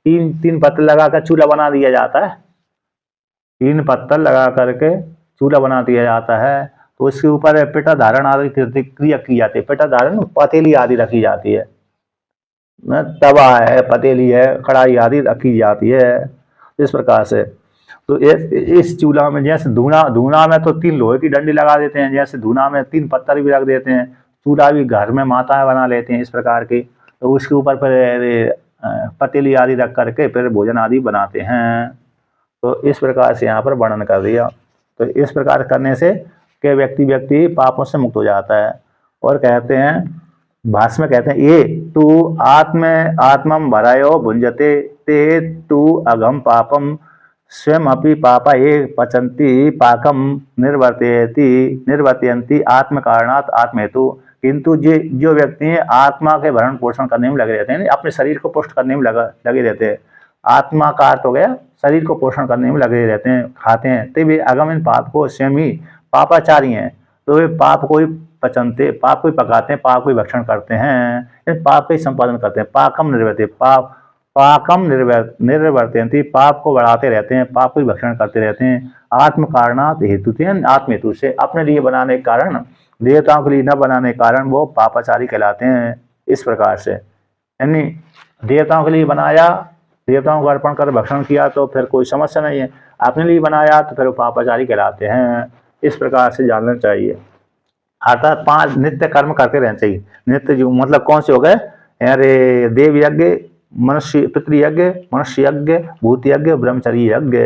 3 पत्थर लगाकर चूल्हा बना दिया जाता है, 3 पत्थर लगा करके चूल्हा बना दिया जाता है। तो इसके ऊपर पिटा धारण आदि क्रिया की जाती है। पिटा धारण पतेली आदि रखी जाती है, तवा है, पतेली है, कढ़ाई आदि रखी जाती है, इस प्रकार से। तो इस चूल्हा में जैसे धूना में तो 3 लोहे की डंडी लगा देते हैं, जैसे धूना में 3 पत्थर भी रख देते हैं, चूल्हा भी घर में माताएं बना लेते हैं इस प्रकार की। तो उसके ऊपर फिर पतेली आदि रख करके फिर भोजन आदि बनाते हैं। तो इस प्रकार से यहाँ पर वर्णन कर दिया। तो इस प्रकार करने से के व्यक्ति पापों से मुक्त हो जाता है। और कहते हैं, भाष्य में कहते हैं, ये तू आत्मम भरायो भुंजते ते तू अगम पापम स्वयं अपि पापा ये पचंती पाकम निर्वर्तयंती आत्म कारणात आत्मेतु। किंतु जो व्यक्ति आत्मा के भरण पोषण करने में लगे रहते हैं, अपने शरीर को पुष्ट करने में लगे रहते हैं, आत्मा का अर्थ हो गया शरीर को पोषण करने में लगे रहते हैं, खाते हैं, तो वे अगम इन पाप को स्वयं ही पापाचारी हैं। तो वे पाप को ही पचनते, पाप को ही पकाते हैं, पाप को ही भक्षण करते हैं, इन पाप का ही संपादन करते हैं। पाकम निर्वर्तयंती, पाप को बढ़ाते रहते हैं, पाप को ही भक्षण करते रहते हैं। आत्म कारणात हेतु, आत्म हेतु से, अपने लिए बनाने के कारण, देवताओं के लिए न बनाने के कारण वो पापाचारी कहलाते हैं। इस प्रकार से यानी देवताओं के लिए बनाया, देवताओं को अर्पण कर भक्षण किया तो फिर कोई समस्या नहीं है, अपने लिए बनाया तो फिर वो पापाचारी कहलाते हैं। इस प्रकार से जानना चाहिए। अर्थात 5 नित्य कर्म करते रहना चाहिए। नित्य जो मतलब कौन से हो गए, अरे देव यज्ञ, मनुष्य पितृयज्ञ, मनुष्य यज्ञ, भूत यज्ञ, ब्रह्मचर्य यज्ञ।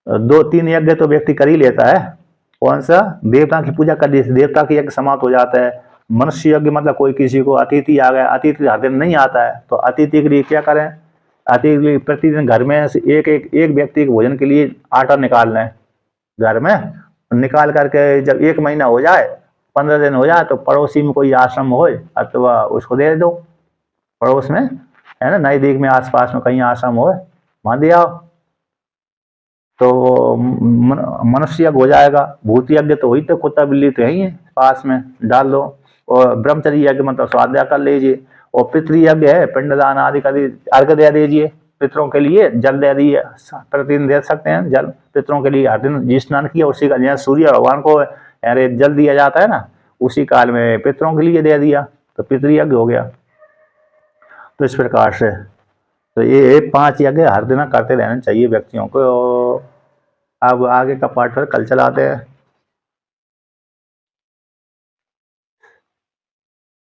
2-3 यज्ञ तो व्यक्ति कर ही लेता है। कौन सा, देवता की पूजा कर ली, देवता की यज्ञ समाप्त हो जाता है। मनुष्य यज्ञ मतलब कोई किसी को अतिथि आ गया, अतिथि हर दिन नहीं आता है, तो अतिथि के लिए क्या करें, अतिथि के लिए प्रतिदिन घर में से एक व्यक्ति के भोजन के लिए आटा निकाल लें, घर में निकाल करके जब 1 महीना हो जाए, 15 दिन हो जाए, तो पड़ोसी में कोई आश्रम हो अथवा उसको दे दो, पड़ोस में है ना, नजदीक में आसपास में कहीं आश्रम हो वहां दे आओ, तो मनुष्य यज्ञ हो जाएगा। भूत यज्ञ तो वही, तो कुत्ता बिल्ली तो यही है पास में, डाल दो। और ब्रह्मचर्य यज्ञ मतलब स्वाध्याय कर लीजिए। और पितृयज्ञ है, पिंडदान आदि कर अर्घ दे दीजिए, पितरों के लिए जल दे दिया, प्रतिदिन दे सकते हैं जल पितरों के लिए। हर दिन जी स्नान किया उसी का, जैसे सूर्य भगवान को अरे जल दिया जाता है ना, उसी काल में पितरों के लिए दे दिया, तो पितृयज्ञ हो गया। तो इस प्रकार से तो ये 5 यज्ञ हर दिन करते रहना चाहिए व्यक्तियों को। अब आगे का पार्ट फिर कल चलाते हैं।